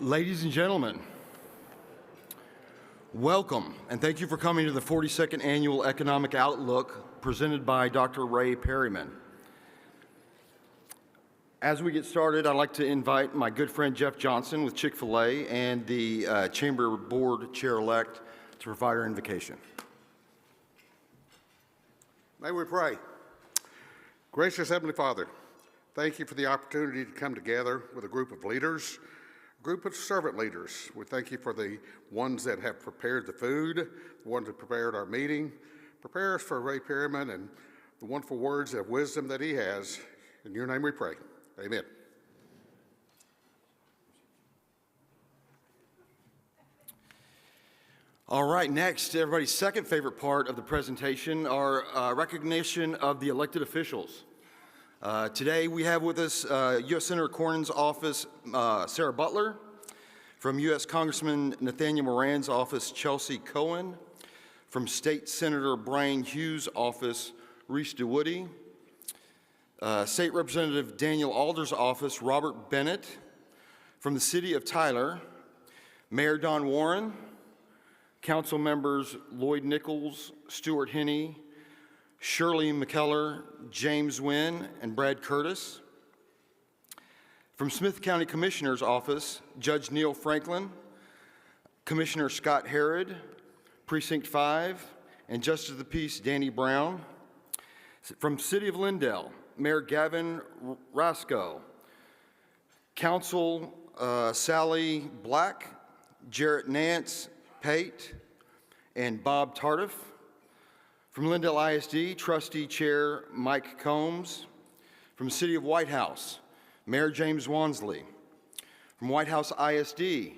Ladies and gentlemen, welcome and thank you for coming to the 42nd Annual Economic Outlook presented by Dr. Perryman. As we get started, I'd like to invite my good friend Jeff Johnson with Chick-fil-A and the Chamber Board Chair-elect to provide our invocation. May we pray. Gracious Heavenly Father, thank you for the opportunity to come together with a group of leaders, a group of servant leaders. We thank you for the ones that have prepared the food, the ones that prepared our meeting. Prepare us for Ray Perryman and the wonderful words of wisdom that he has. In your name we pray. Amen. All right, next, everybody's second favorite part of the presentation, our recognition of the elected officials. Today we have with us U.S. Senator Cornyn's office, Sarah Butler, from U.S. Congressman Nathaniel Moran's office, Chelsea Cohen, from State Senator Brian Hughes' office, Reese DeWoody, State Representative Daniel Alder's office, Robert Bennett, from the City of Tyler, Mayor Don Warren, Council members Lloyd Nichols, Stuart Henney, Shirley McKellar, James Wynn, and Brad Curtis. From Smith County Commissioner's Office, Judge Neil Franklin, Commissioner Scott Herod, Precinct 5, and Justice of the Peace Danny Brown. From City of Lindale, Mayor Gavin Rasco, Council Sally Black, Jarrett Nance, Pate, and Bob Tardif. From Lindale ISD, Trustee Chair Mike Combs. From the City of White House, Mayor James Wansley. From White House ISD,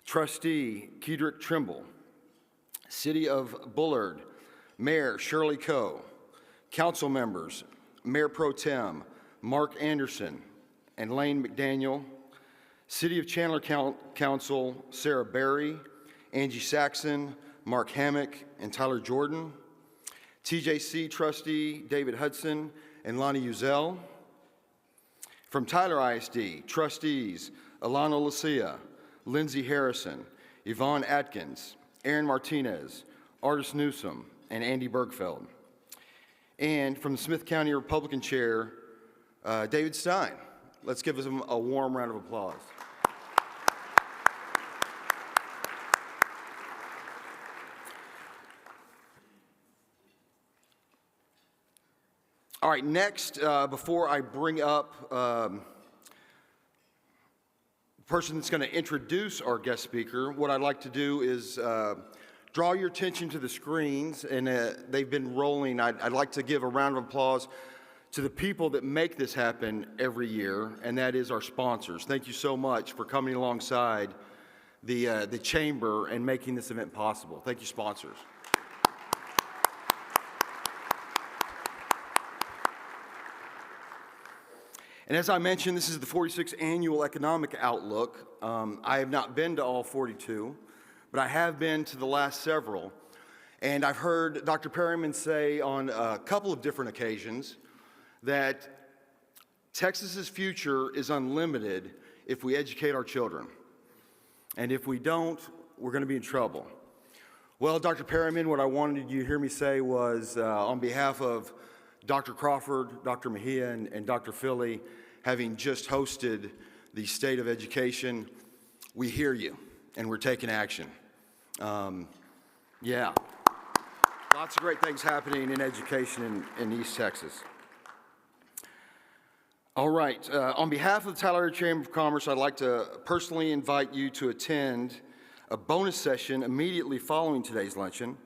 Trustee Kedrick Trimble. City of Bullard, Mayor Shirley Coe. Council members, Mayor Pro Tem Mark Anderson and Lane McDaniel. City of Chandler Council, Sarah Berry, Angie Saxon, Mark Hammock, and Tyler Jordan. TJC Trustee David Hudson and Lonnie Uzel. From Tyler ISD, Trustees Alana Lucia, Lindsay Harrison, Yvonne Atkins, Aaron Martinez, Artis Newsom, and Andy Bergfeld. And from the Smith County Republican Chair, David Stein. Let's give him a warm round of applause. All right, next, before I bring up the person that's going to introduce our guest speaker, what I'd like to do is draw your attention to the screens, and they've been rolling. I'd like to give a round of applause to the people that make this happen every year, and that is our sponsors. Thank you so much for coming alongside the Chamber and making this event possible. Thank you, sponsors. And as I mentioned, this is the 46th Annual Economic Outlook. I have not been to all 42, but I have been to the last several. And I've heard Dr. Perryman say on a couple of different occasions that Texas's future is unlimited if we educate our children. And if we don't, we're going to be in trouble. Well, Dr. Perryman, what I wanted you to hear me say was on behalf of Dr. Crawford, Dr. Mejia, and Dr. Philly, having just hosted the State of Education, we hear you, and we're taking action. Yeah, lots of great things happening in education in East Texas. All right, on behalf of the Tyler Chamber of Commerce, I'd like to personally invite you to attend a bonus session immediately following today's luncheon.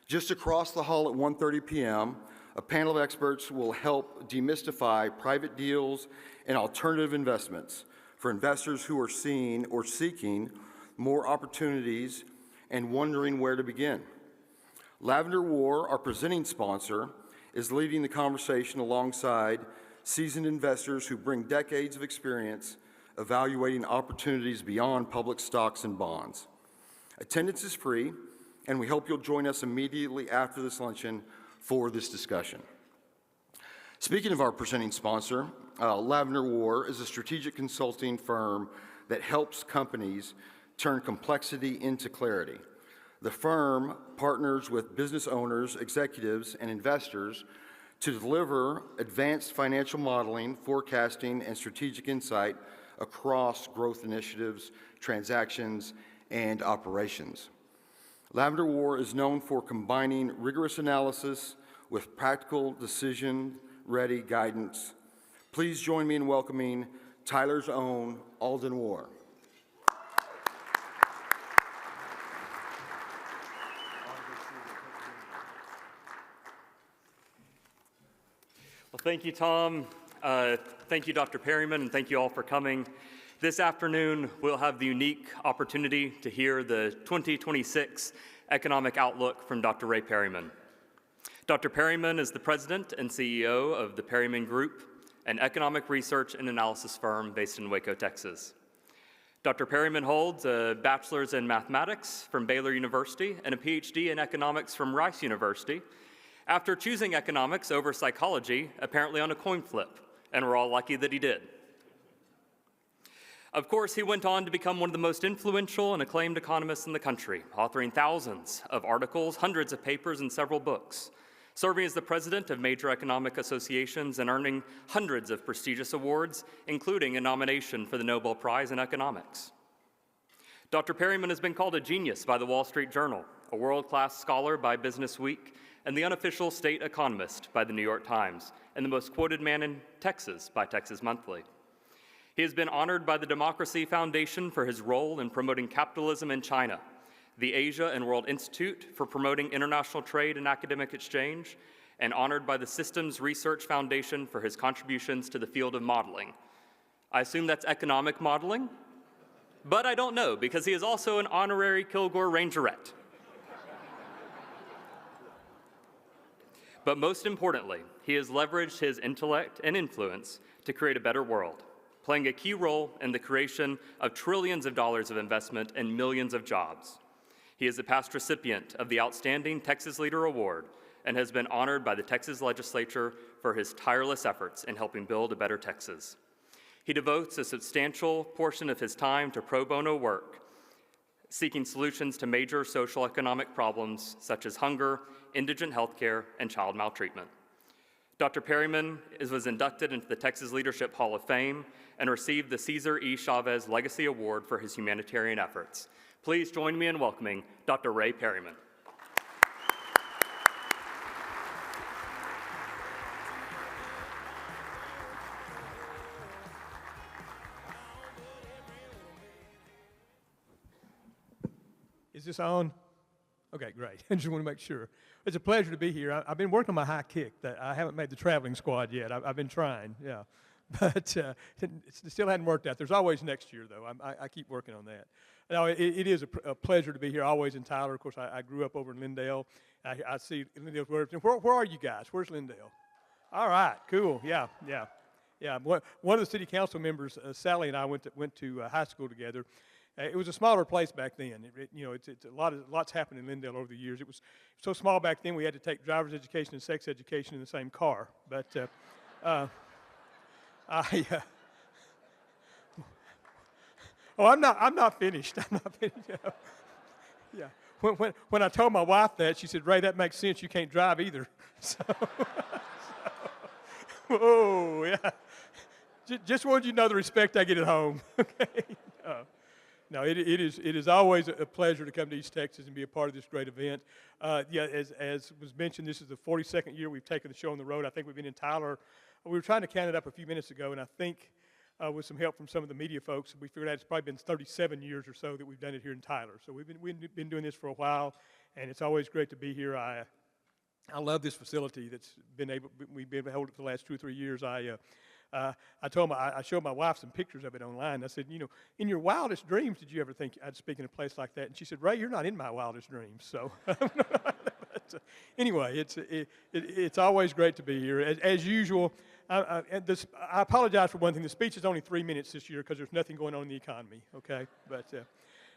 Just across the hall at 1:30 p.m., a panel of experts will help demystify private deals and alternative investments for investors who are seeing or seeking more opportunities and wondering where to begin. Lavender War, our presenting sponsor, is leading the conversation alongside seasoned investors who bring decades of experience evaluating opportunities beyond public stocks and bonds. Attendance is free, and we hope you'll join us immediately after this luncheon for this discussion. Speaking of our presenting sponsor, Lavender War is a strategic consulting firm that helps companies turn complexity into clarity. The firm partners with business owners, executives, and investors to deliver advanced financial modeling, forecasting, and strategic insight across growth initiatives, transactions, and operations. Lavender War is known for combining rigorous analysis with practical, decision-ready guidance. Please join me in welcoming Tyler's own Alden War. Well, thank you, Tom. Thank you, Dr. Perryman, and thank you all for coming. This afternoon, we'll have the unique opportunity to hear the 2026 economic outlook from Dr. Ray Perryman. Dr. Perryman is the president and CEO of the Perryman Group, an economic research and analysis firm based in Waco, Texas. Dr. Perryman holds a bachelor's in mathematics from Baylor University and a PhD in economics from Rice University, after choosing economics over psychology, apparently on a coin flip, and we're all lucky that he did. Of course, he went on to become one of the most influential and acclaimed economists in the country, authoring thousands of articles, hundreds of papers, and several books, serving as the president of major economic associations and earning hundreds of prestigious awards, including a nomination for the Nobel Prize in Economics. Dr. Perryman has been called a genius by the Wall Street Journal, a world-class scholar by Business Week, and the unofficial state economist by the New York Times, and the most quoted man in Texas by Texas Monthly. He has been honored by the Democracy Foundation for his role in promoting capitalism in China, the Asia and World Institute for promoting international trade and academic exchange, and honored by the Systems Research Foundation for his contributions to the field of modeling. I assume that's economic modeling, but I don't know, because he is also an honorary Kilgore Rangerette. But most importantly, he has leveraged his intellect and influence to create a better world, playing a key role in the creation of trillions of dollars of investment and millions of jobs. He is a past recipient of the Outstanding Texas Leader Award and has been honored by the Texas Legislature for his tireless efforts in helping build a better Texas. He devotes a substantial portion of his time to pro bono work, seeking solutions to major social economic problems such as hunger, indigent healthcare, and child maltreatment. Dr. Perryman was inducted into the Texas Leadership Hall of Fame and received the Cesar E. Chavez Legacy Award for his humanitarian efforts. Please join me in welcoming Dr. Ray Perryman. Is this on? Okay, great. I just want to make sure. It's a pleasure to be here. I've been working on my high kick. I haven't made the traveling squad yet. I've been trying, yeah. But it still hadn't worked out. There's always next year, though. I keep working on that. No, it is a pleasure to be here, always in Tyler. Of course, I grew up over in Lindale. I see Lindale's where are you guys? Where's Lindale? All right, cool. Yeah. One of the city council members, Sally, and I went to high school together. It was a smaller place back then. It's lots happened in Lindale over the years. It was so small back then we had to take driver's education and sex education in the same car. But I'm not finished. I'm not finished. Yeah. When I told my wife that, she said, "Ray, that makes sense. You can't drive either." Whoa, yeah. Just wanted you to know the respect I get at home. Okay. No, it is always a pleasure to come to East Texas and be a part of this great event. As was mentioned, this is the 42nd year we've taken the show on the road. I think we've been in Tyler. We were trying to count it up a few minutes ago, and I think with some help from some of the media folks, we figured out it's probably been 37 years or so that we've done it here in Tyler. So we've been doing this for a while, and it's always great to be here. I love this facility we've been able to hold it for the last 2 or 3 years. I showed my wife some pictures of it online. I said, in your wildest dreams, did you ever think I'd speak in a place like that? And she said, "Ray, you're not in my wildest dreams." So anyway, it's always great to be here. As usual, I apologize for one thing. The speech is only 3 minutes this year because there's nothing going on in the economy, okay? But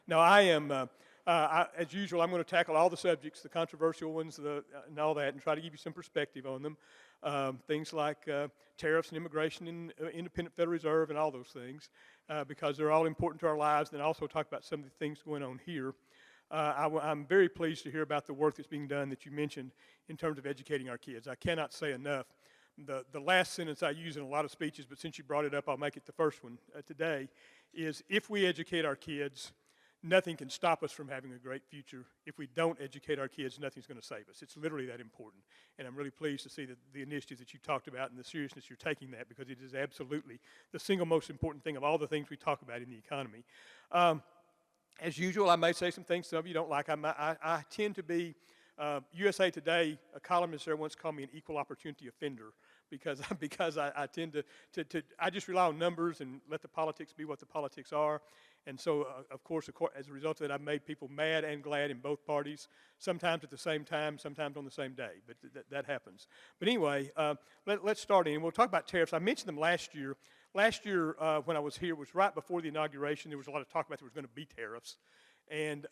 no, I am As usual, I'm going to tackle all the subjects, the controversial ones, and all that, and try to give you some perspective on them. Things like tariffs and immigration and independent Federal Reserve and all those things, because they're all important to our lives, and also talk about some of the things going on here. I'm very pleased to hear about the work that's being done that you mentioned in terms of educating our kids. I cannot say enough. The last sentence I use in a lot of speeches, but since you brought it up, I'll make it the first one today, is if we educate our kids, nothing can stop us from having a great future. If we don't educate our kids, nothing's going to save us. It's literally that important. And I'm really pleased to see the initiatives that you talked about and the seriousness you're taking that, because it is absolutely the single most important thing of all the things we talk about in the economy. As usual, I may say some things some of you don't like. I tend to be, USA Today, a columnist there once called me an equal opportunity offender, because I tend to I just rely on numbers and let the politics be what the politics are. And so, of course, as a result of that, I've made people mad and glad in both parties, sometimes at the same time, sometimes on the same day, but that happens. But anyway, let's start in. We'll talk about tariffs. I mentioned them last year. Last year, when I was here, was right before the inauguration. There was a lot of talk about there was going to be tariffs, and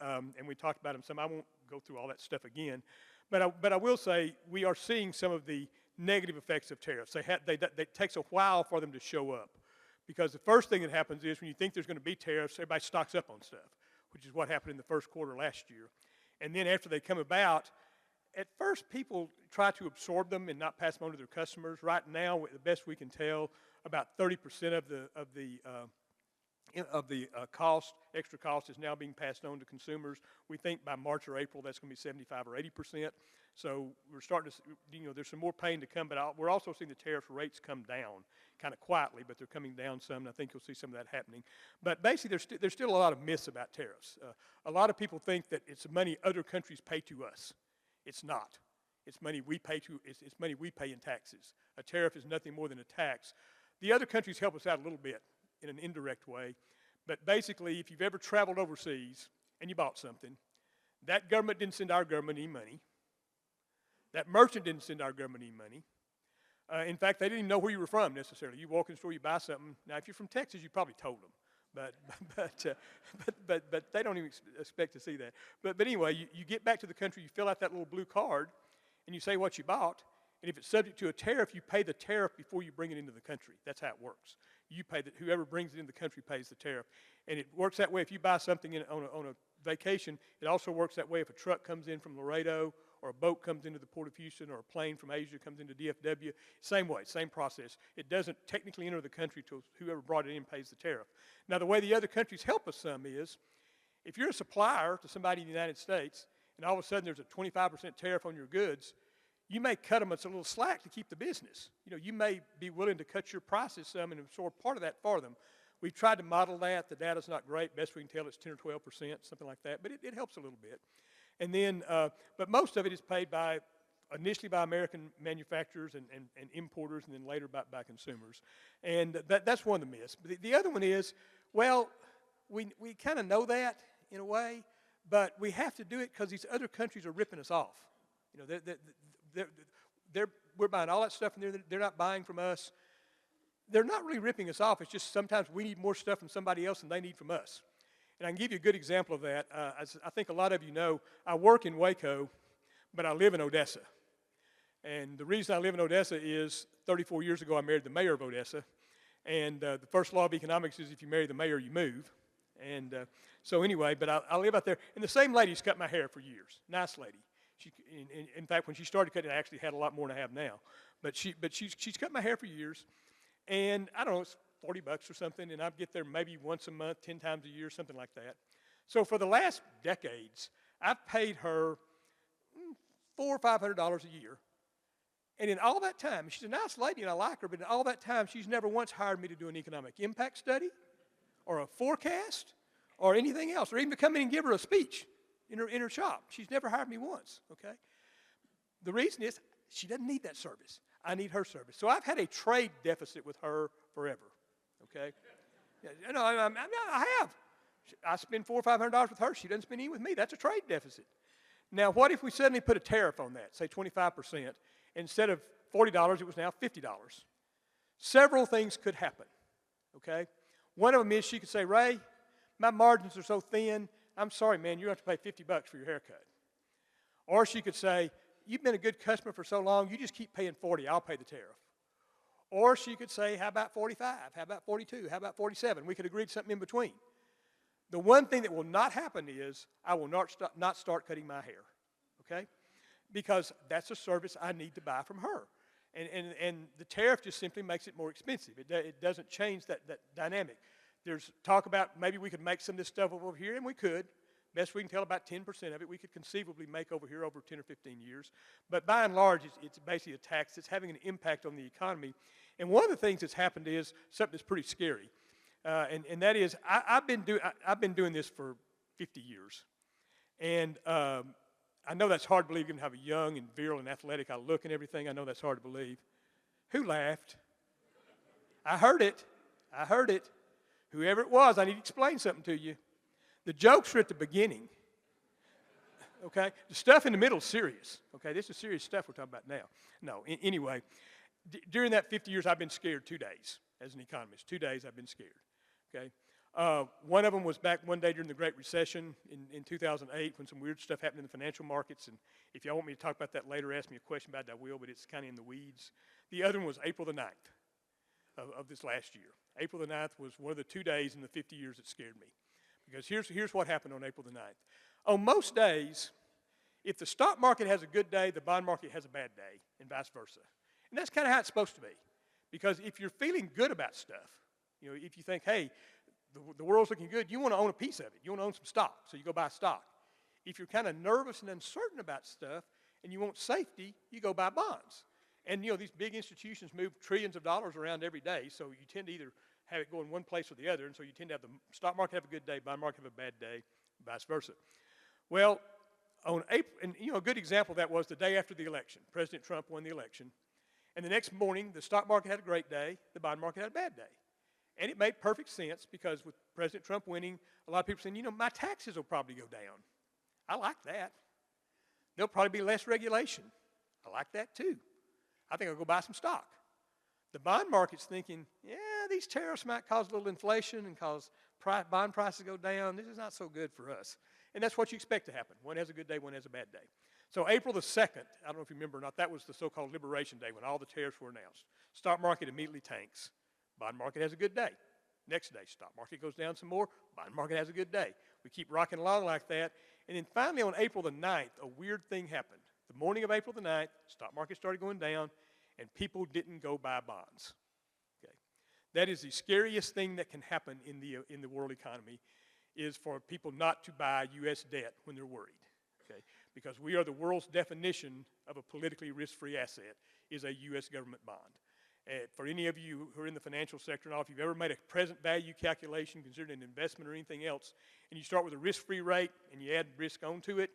we talked about them some. I won't go through all that stuff again, but I will say we are seeing some of the negative effects of tariffs. It takes a while for them to show up, because the first thing that happens is when you think there's going to be tariffs, everybody stocks up on stuff, which is what happened in the first quarter last year. And then after they come about, at first people try to absorb them and not pass them on to their customers. Right now, the best we can tell, about 30% of the extra cost is now being passed on to consumers. We think by March or April that's going to be 75 or 80%. So we're starting to, there's some more pain to come, but we're also seeing the tariff rates come down kind of quietly, but they're coming down some, and I think you'll see some of that happening. But basically, there's still a lot of myths about tariffs. A lot of people think that it's money other countries pay to us. It's not. It's money we pay it's money we pay in taxes. A tariff is nothing more than a tax. The other countries help us out a little bit in an indirect way, but basically, if you've ever traveled overseas and you bought something, that government didn't send our government any money. That merchant didn't send our government any money. In fact, they didn't even know where you were from necessarily. You walk in the store, you buy something. Now, if you're from Texas, you probably told them, but they don't even expect to see that. But anyway, you get back to the country, you fill out that little blue card, and you say what you bought. And if it's subject to a tariff, you pay the tariff before you bring it into the country. That's how it works. You pay whoever brings it into the country pays the tariff, and it works that way if you buy something on a vacation. It also works that way if a truck comes in from Laredo, or a boat comes into the Port of Houston, or a plane from Asia comes into DFW. Same way, same process. It doesn't technically enter the country till whoever brought it in pays the tariff. Now, the way the other countries help us some is, if you're a supplier to somebody in the United States, and all of a sudden there's a 25% tariff on your goods, you may cut them a little slack to keep the business. You may be willing to cut your prices some and absorb part of that for them. We've tried to model that. The data's not great. Best we can tell, it's 10 or 12%, something like that, but it helps a little bit. And then, but most of it is paid initially by American manufacturers and importers, and then later by consumers. And that's one of the myths. The other one is, well, we kind of know that in a way, but we have to do it because these other countries are ripping us off. We're buying all that stuff, and they're not buying from us. They're not really ripping us off. It's just sometimes we need more stuff from somebody else than they need from us. And I can give you a good example of that. As I think a lot of you know, I work in Waco, but I live in Odessa. And the reason I live in Odessa is 34 years ago I married the mayor of Odessa. And the first law of economics is if you marry the mayor, you move. And so anyway, but I live out there. And the same lady's cut my hair for years. Nice lady. In fact, when she started cutting, I actually had a lot more than I have now. But she's cut my hair for years. And I don't know, it's $40 or something, and I get there maybe once a month, 10 times a year, something like that. So for the last decades, I've paid her $400 or $500 a year. And in all that time, she's a nice lady and I like her, but in all that time, she's never once hired me to do an economic impact study or a forecast or anything else, or even to come in and give her a speech in her shop. She's never hired me once, okay? The reason is she doesn't need that service. I need her service. So I've had a trade deficit with her forever, okay? I have. I spend $400 or $500 with her. She doesn't spend any with me. That's a trade deficit. Now, what if we suddenly put a tariff on that, say 25%? Instead of $40, it was now $50. Several things could happen, okay? One of them is she could say, Ray, my margins are so thin, I'm sorry, man, you're going to have to pay $50 for your haircut. Or she could say, you've been a good customer for so long, you just keep paying $40, I'll pay the tariff. Or she could say, how about $45? How about $42? How about $47? We could agree to something in between. The one thing that will not happen is I will not start cutting my hair, okay? Because that's a service I need to buy from her. And the tariff just simply makes it more expensive. It doesn't change that dynamic. There's talk about maybe we could make some of this stuff over here, and we could. Best we can tell, about 10% of it we could conceivably make over here over 10 or 15 years. But by and large, it's basically a tax that's having an impact on the economy. And one of the things that's happened is something that's pretty scary. And that is, I've been doing this for 50 years. And I know that's hard to believe, given how young and virile and athletic I look and everything. I know that's hard to believe. Who laughed? I heard it. I heard it. Whoever it was, I need to explain something to you. The jokes are at the beginning. Okay? The stuff in the middle is serious. Okay? This is serious stuff we're talking about now. No, anyway, during that 50 years, I've been scared 2 days as an economist. 2 days I've been scared. Okay? One of them was back one day during the Great Recession in 2008 when some weird stuff happened in the financial markets. And if y'all want me to talk about that later, ask me a question about it, I will, but it's kind of in the weeds. The other one was April the 9th of this last year. April the 9th was one of the 2 days in the 50 years that scared me. Because here's what happened on April the 9th. On most days, if the stock market has a good day, the bond market has a bad day, and vice versa. And that's kind of how it's supposed to be. Because if you're feeling good about stuff, you know, if you think, hey, the world's looking good, you want to own a piece of it. You want to own some stock, so you go buy stock. If you're kind of nervous and uncertain about stuff and you want safety, you go buy bonds. And, you know, these big institutions move trillions of dollars around every day, so you tend to either have it go in one place or the other, and so you tend to have the stock market have a good day, bond market have a bad day, vice versa. Well, on April, and you know, a good example of that was the day after the election. President Trump won the election, and the next morning, the stock market had a great day, the bond market had a bad day. And it made perfect sense because with President Trump winning, a lot of people saying, you know, my taxes will probably go down. I like that. There'll probably be less regulation. I like that too. I think I'll go buy some stock. The bond market's thinking, yeah, these tariffs might cause a little inflation and cause bond prices go down. This is not so good for us. And that's what you expect to happen. One has a good day, one has a bad day. So April the 2nd, I don't know if you remember or not, that was the so-called Liberation Day when all the tariffs were announced. Stock market immediately tanks. Bond market has a good day. Next day, stock market goes down some more. Bond market has a good day. We keep rocking along like that. And then finally on April the 9th, a weird thing happened. The morning of April the 9th, stock market started going down, and people didn't go buy bonds. Okay. That is the scariest thing that can happen in the world economy, is for people not to buy U.S. debt when they're worried. Okay. Because we are the world's definition of a politically risk-free asset is a U.S. government bond. For any of you who are in the financial sector and all, if you've ever made a present value calculation considering an investment or anything else, and you start with a risk-free rate and you add risk onto it,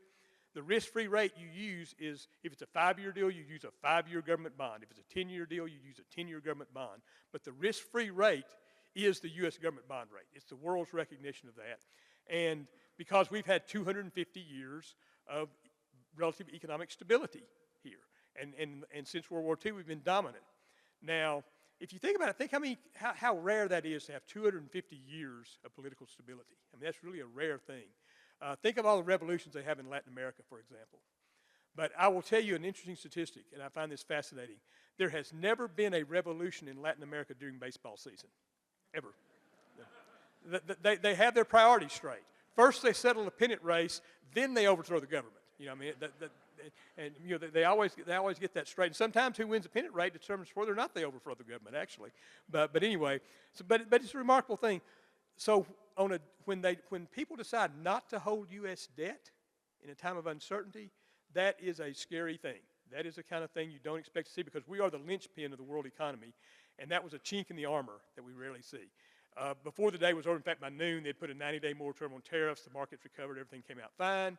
the risk-free rate you use is, if it's a 5-year deal, you use a 5-year government bond. If it's a 10-year deal, you use a 10-year government bond. But the risk-free rate is the U.S. government bond rate. It's the world's recognition of that. And because we've had 250 years of relative economic stability here, and since World War II, we've been dominant. Now, if you think about it, think how rare that is to have 250 years of political stability. I mean, that's really a rare thing. Think of all the revolutions they have in Latin America, for example. But I will tell you an interesting statistic, and I find this fascinating. There has never been a revolution in Latin America during baseball season, ever. They have their priorities straight. First, they settle a pennant race, then they overthrow the government. You know, I mean, and you know, they always get that straight. And sometimes who wins the pennant race determines whether or not they overthrow the government, actually. But anyway, but it's a remarkable thing. So when people decide not to hold U.S. debt in a time of uncertainty, that is a scary thing. That is the kind of thing you don't expect to see, because we are the linchpin of the world economy, and that was a chink in the armor that we rarely see. Before the day was over, in fact, by noon, they'd put a 90-day moratorium on tariffs. The markets recovered. Everything came out fine.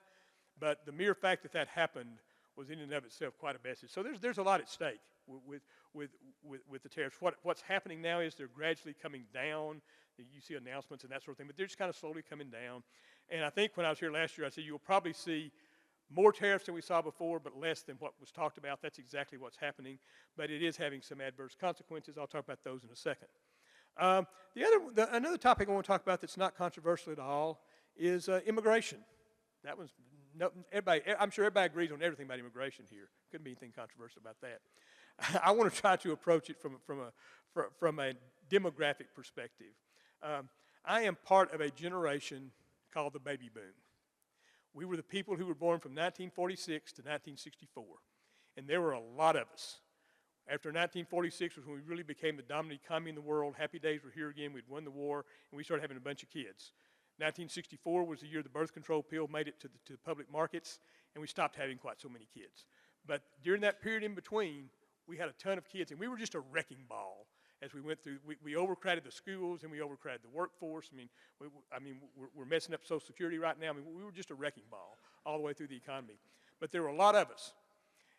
But the mere fact that that happened was in and of itself quite a message. So there's a lot at stake with the tariffs. What's happening now is they're gradually coming down. You see announcements and that sort of thing, but they're just kind of slowly coming down. And I think when I was here last year, I said you'll probably see more tariffs than we saw before, but less than what was talked about. That's exactly what's happening, but it is having some adverse consequences. I'll talk about those in a second. Another topic I want to talk about that's not controversial at all is immigration. That was, no, everybody, I'm sure everybody agrees on everything about immigration here. Couldn't be anything controversial about that. I want to try to approach it from a demographic perspective. I am part of a generation called the baby boom. We were the people who were born from 1946 to 1964, and there were a lot of us. After 1946 was when we really became the dominant economy in the world. Happy days were here again. We'd won the war, and we started having a bunch of kids. 1964 was the year the birth control pill made it to the public markets, and we stopped having quite so many kids. But during that period in between, we had a ton of kids, and we were just a wrecking ball as we went through. We overcrowded the schools, and we overcrowded the workforce. We're messing up Social Security right now. We were just a wrecking ball all the way through the economy. But there were a lot of us.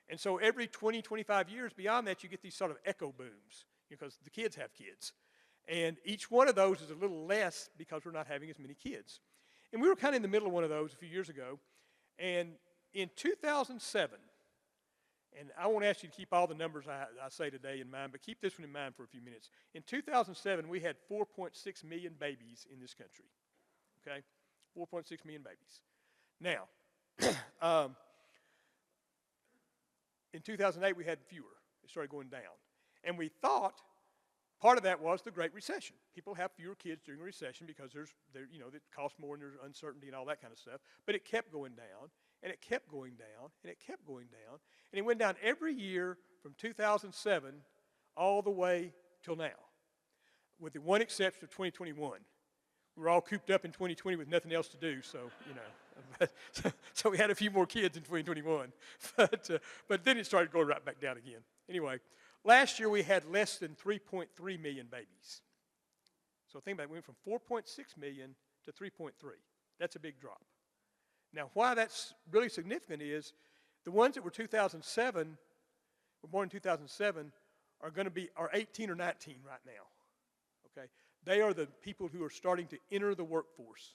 And so every 20, 25 years beyond that, you get these sort of echo booms because the kids have kids. And each one of those is a little less because we're not having as many kids. And we were kind of in the middle of one of those a few years ago. And in 2007, and I won't ask you to keep all the numbers I say today in mind, but keep this one in mind for a few minutes. In 2007, we had 4.6 million babies in this country, okay? 4.6 million babies. Now, in 2008, we had fewer. It started going down. And we thought part of that was the Great Recession. People have fewer kids during a recession because it costs more and there's uncertainty and all that kind of stuff. But it kept going down, and it kept going down, and it kept going down. And it went down every year from 2007 all the way till now, with the one exception of 2021. We were all cooped up in 2020 with nothing else to do, so, so we had a few more kids in 2021. But then it started going right back down again. Anyway, last year we had less than 3.3 million babies. So think about it, we went from 4.6 million to 3.3. That's a big drop. Now, why that's really significant is the ones that were 2007, were born in 2007, are 18 or 19 right now. Okay? They are the people who are starting to enter the workforce.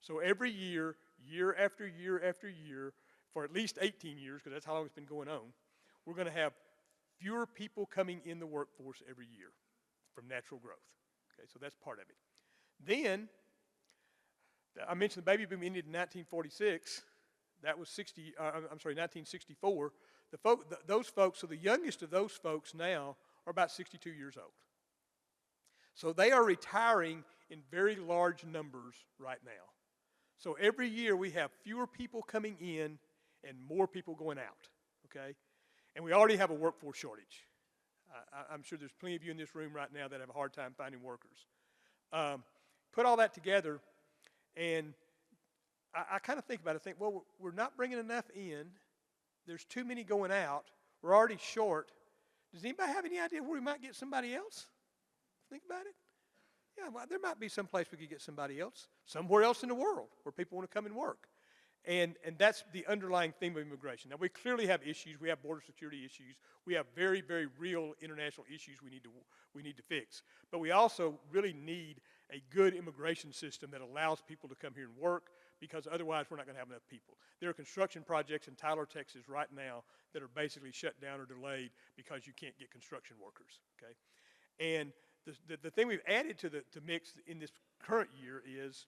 So every year, year after year after year, for at least 18 years, because that's how long it's been going on, we're going to have fewer people coming in the workforce every year from natural growth. Okay, so that's part of it. Then, I mentioned the baby boom ended in 1946. That was 1964. Those folks, so the youngest of those folks now are about 62 years old. So they are retiring in very large numbers right now. So every year we have fewer people coming in and more people going out, okay? And we already have a workforce shortage. I'm sure there's plenty of you in this room right now that have a hard time finding workers. Put all that together, and I kind of think about it, well, we're not bringing enough in. There's too many going out. We're already short. Does anybody have any idea where we might get somebody else? Think about it. Yeah, well, there might be some place we could get somebody else, somewhere else in the world where people want to come and work. And that's the underlying theme of immigration. Now, we clearly have issues. We have border security issues. We have very, very real international issues we need to fix. But we also really need a good immigration system that allows people to come here and work, because otherwise we're not going to have enough people. There are construction projects in Tyler, Texas right now that are basically shut down or delayed because you can't get construction workers, okay? And the thing we've added to the mix in this current year is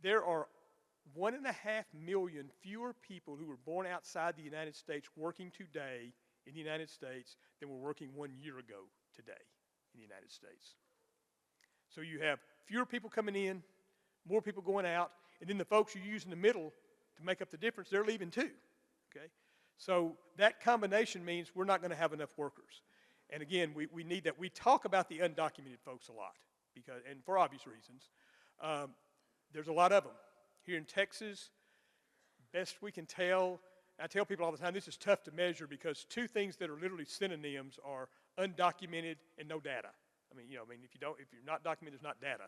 there are 1.5 million fewer people who were born outside the United States working today in the United States than were working 1 year ago today in the United States. So you have fewer people coming in, more people going out, and then the folks you use in the middle to make up the difference, they're leaving too, okay? So that combination means we're not going to have enough workers. And again, we need that. We talk about the undocumented folks a lot, and for obvious reasons. There's a lot of them. Here in Texas, best we can tell, I tell people all the time, this is tough to measure because two things that are literally synonyms are undocumented and no data. if you're not documented, there's not data.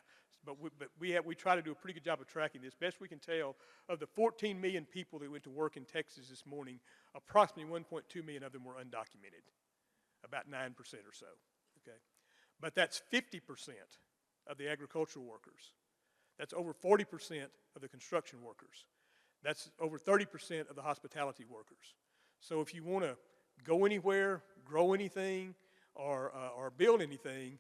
But we try to do a pretty good job of tracking this. Best we can tell, of the 14 million people that went to work in Texas this morning, approximately 1.2 million of them were undocumented, about 9% or so, okay? But that's 50% of the agricultural workers. That's over 40% of the construction workers. That's over 30% of the hospitality workers. So if you want to go anywhere, grow anything, or build anything,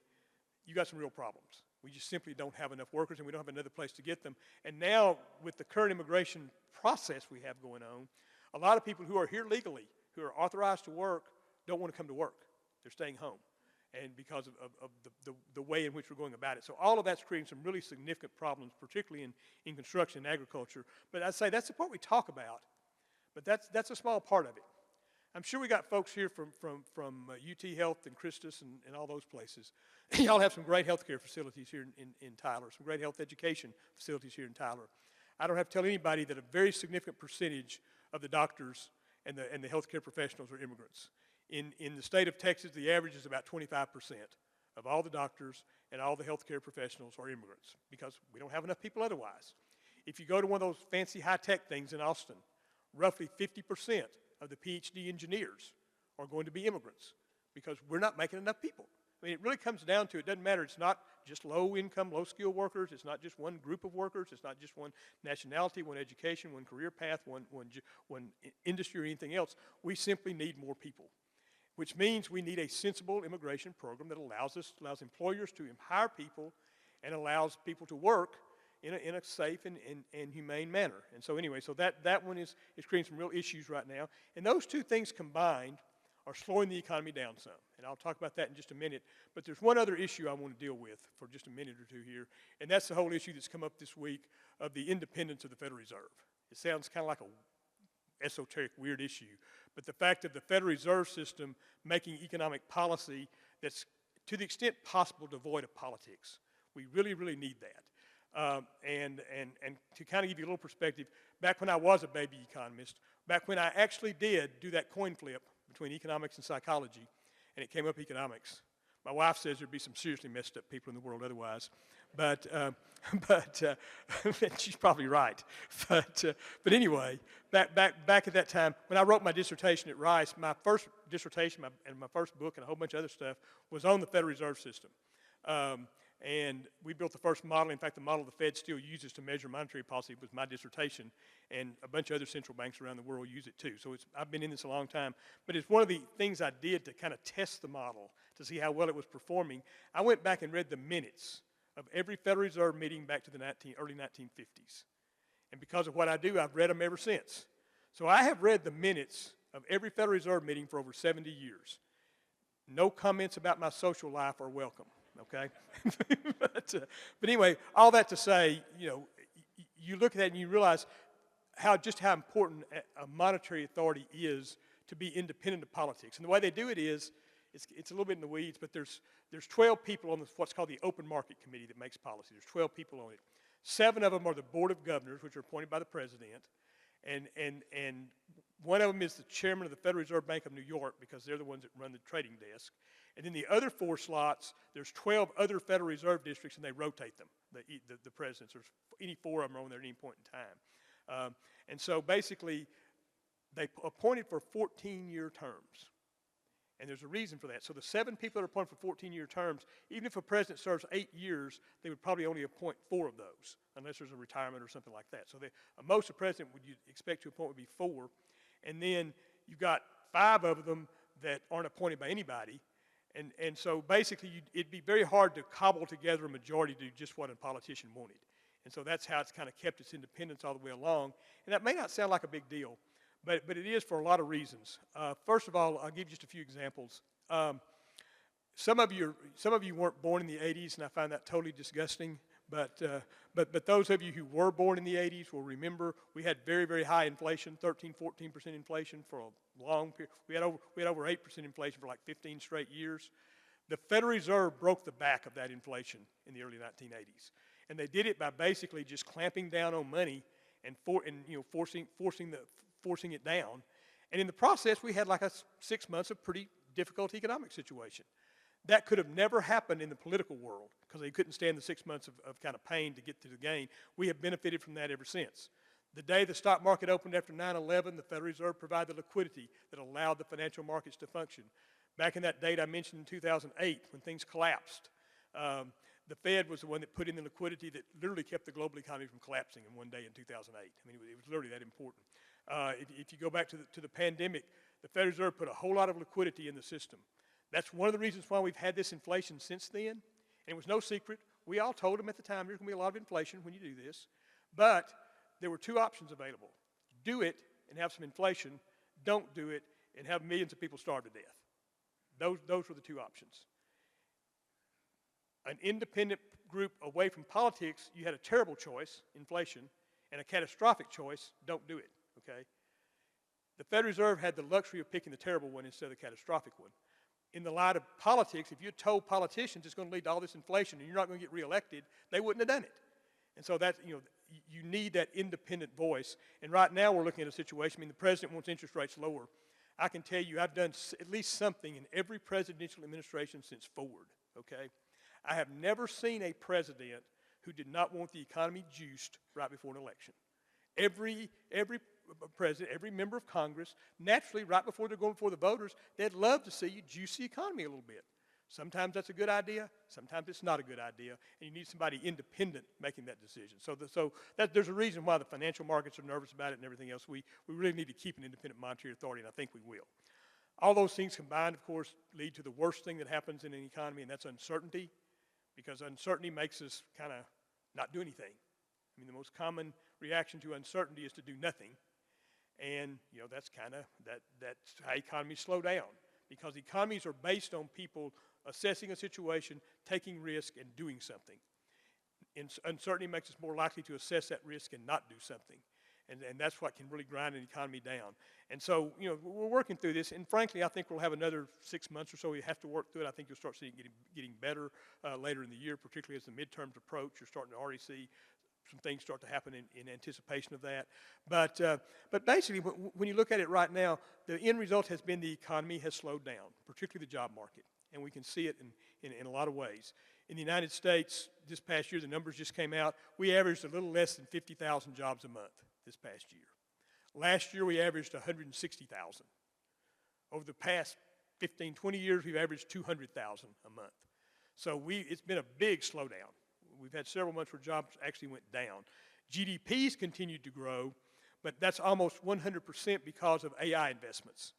you got some real problems. We just simply don't have enough workers, and we don't have another place to get them. And now, with the current immigration process we have going on, a lot of people who are here legally, who are authorized to work, don't want to come to work. They're staying home, and because of the way in which we're going about it. So all of that's creating some really significant problems, particularly in construction and agriculture. But I'd say that's the part we talk about, but that's a small part of it. I'm sure we got folks here from UT Health and Christus and all those places. Y'all have some great healthcare facilities here in Tyler, some great health education facilities here in Tyler. I don't have to tell anybody that a very significant percentage of the doctors and the healthcare professionals are immigrants. In the state of Texas, the average is about 25% of all the doctors and all the healthcare professionals are immigrants because we don't have enough people otherwise. If you go to one of those fancy high-tech things in Austin, roughly 50% of the PhD engineers are going to be immigrants because we're not making enough people. I mean, it really comes down to, it doesn't matter, it's not just low-income, low-skilled workers, it's not just one group of workers, it's not just one nationality, one education, one career path, one industry or anything else. We simply need more people, which means we need a sensible immigration program that allows employers to hire people and allows people to work in a safe and humane manner. And so anyway, so that one is creating some real issues right now. And those two things combined are slowing the economy down some. And I'll talk about that in just a minute. But there's one other issue I want to deal with for just a minute or two here, and that's the whole issue that's come up this week of the independence of the Federal Reserve. It sounds kind of like a esoteric, weird issue, but the fact of the Federal Reserve System making economic policy that's to the extent possible devoid of politics. We really, really need that. And to kind of give you a little perspective, back when I was a baby economist, back when I actually did do that coin flip between economics and psychology, and it came up economics. My wife says there'd be some seriously messed up people in the world otherwise, but she's probably right. But anyway, back at that time, when I wrote my dissertation at Rice, my first dissertation and my first book and a whole bunch of other stuff was on the Federal Reserve System. And we built the first model. In fact, the model the Fed still uses to measure monetary policy was my dissertation, and a bunch of other central banks around the world use it too. So I've been in this a long time. But it's one of the things I did to kind of test the model to see how well it was performing. I went back and read the minutes of every Federal Reserve meeting back to the early 1950s. And because of what I do, I've read them ever since. So I have read the minutes of every Federal Reserve meeting for over 70 years. No comments about my social life are welcome. Okay, but anyway, all that to say, you look at that and you realize how important a monetary authority is to be independent of politics. And the way they do it is, it's a little bit in the weeds, but there's 12 people on what's called the Open Market Committee that makes policy. There's 12 people on it. 7 of them are the Board of Governors, which are appointed by the President, and one of them is the chairman of the Federal Reserve Bank of New York because they're the ones that run the trading desk. And then the other 4 slots, there's 12 other Federal Reserve districts, and they rotate them, the presidents. There's any 4 of them are on there at any point in time. And so basically, they appointed for 14-year terms. And there's a reason for that. So the 7 people that are appointed for 14-year terms, even if a president serves 8 years, they would probably only appoint 4 of those, unless there's a retirement or something like that. So most the president would you expect to appoint would be 4. And then you've got 5 of them that aren't appointed by anybody. And so basically, it'd be very hard to cobble together a majority to do just what a politician wanted. And so that's how it's kind of kept its independence all the way along. And that may not sound like a big deal, but it is for a lot of reasons. First of all, I'll give you just a few examples. Some of you weren't born in the 80s, and I find that totally disgusting. But those of you who were born in the 80s will remember we had very, very high inflation, 13, 14% inflation for a long period. We had over 8% inflation for like 15 straight years. The Federal Reserve broke the back of that inflation in the early 1980s. And they did it by basically just clamping down on money and forcing it down. And in the process, we had like 6 months of pretty difficult economic situation. That could have never happened in the political world because they couldn't stand the 6 months of kind of pain to get to the gain. We have benefited from that ever since. The day the stock market opened after 9/11, the Federal Reserve provided liquidity that allowed the financial markets to function. Back in that date I mentioned in 2008 when things collapsed, the Fed was the one that put in the liquidity that literally kept the global economy from collapsing in one day in 2008. I mean, it was literally that important. If you go back to the pandemic, the Federal Reserve put a whole lot of liquidity in the system. That's one of the reasons why we've had this inflation since then. And it was no secret. we all told them at the time there's going to be a lot of inflation when you do this, but there were two options available. Do it and have some inflation. Don't do it and have millions of people starve to death. Those were the two options. An independent group away from politics, you had a terrible choice, inflation, and a catastrophic choice, don't do it, okay? The Federal Reserve had the luxury of picking the terrible one instead of the catastrophic one. In the light of politics, if you told politicians it's going to lead to all this inflation and you're not going to get reelected, they wouldn't have done it. And so that, you need that independent voice. And right now we're looking at a situation, the president wants interest rates lower. I can tell you I've done at least something in every presidential administration since Ford, okay? I have never seen a president who did not want the economy juiced right before an election. Every president, every member of Congress, naturally, right before they're going before the voters, they'd love to see you juice the economy a little bit. Sometimes that's a good idea, sometimes it's not a good idea, and you need somebody independent making that decision. So there's a reason why the financial markets are nervous about it and everything else. We really need to keep an independent monetary authority, and I think we will. All those things combined, of course, lead to the worst thing that happens in an economy, and that's uncertainty, because uncertainty makes us kind of not do anything. The most common reaction to uncertainty is to do nothing. And, that's how economies slow down, because economies are based on people assessing a situation, taking risk, and doing something. And uncertainty makes us more likely to assess that risk and not do something. And that's what can really grind an economy down. And so, we're working through this, and frankly, I think we'll have another 6 months or so. We have to work through it. I think you'll start seeing it getting better later in the year, particularly as the midterms approach. You're starting to already see some things start to happen in anticipation of that. But basically, when you look at it right now, the end result has been the economy has slowed down, particularly the job market. And we can see it in a lot of ways. In the United States, this past year, the numbers just came out, we averaged a little less than 50,000 jobs a month this past year. Last year, we averaged 160,000. Over the past 15, 20 years, we've averaged 200,000 a month. So it's been a big slowdown. We've had several months where jobs actually went down. GDP's continued to grow, but that's almost 100% because of AI investments.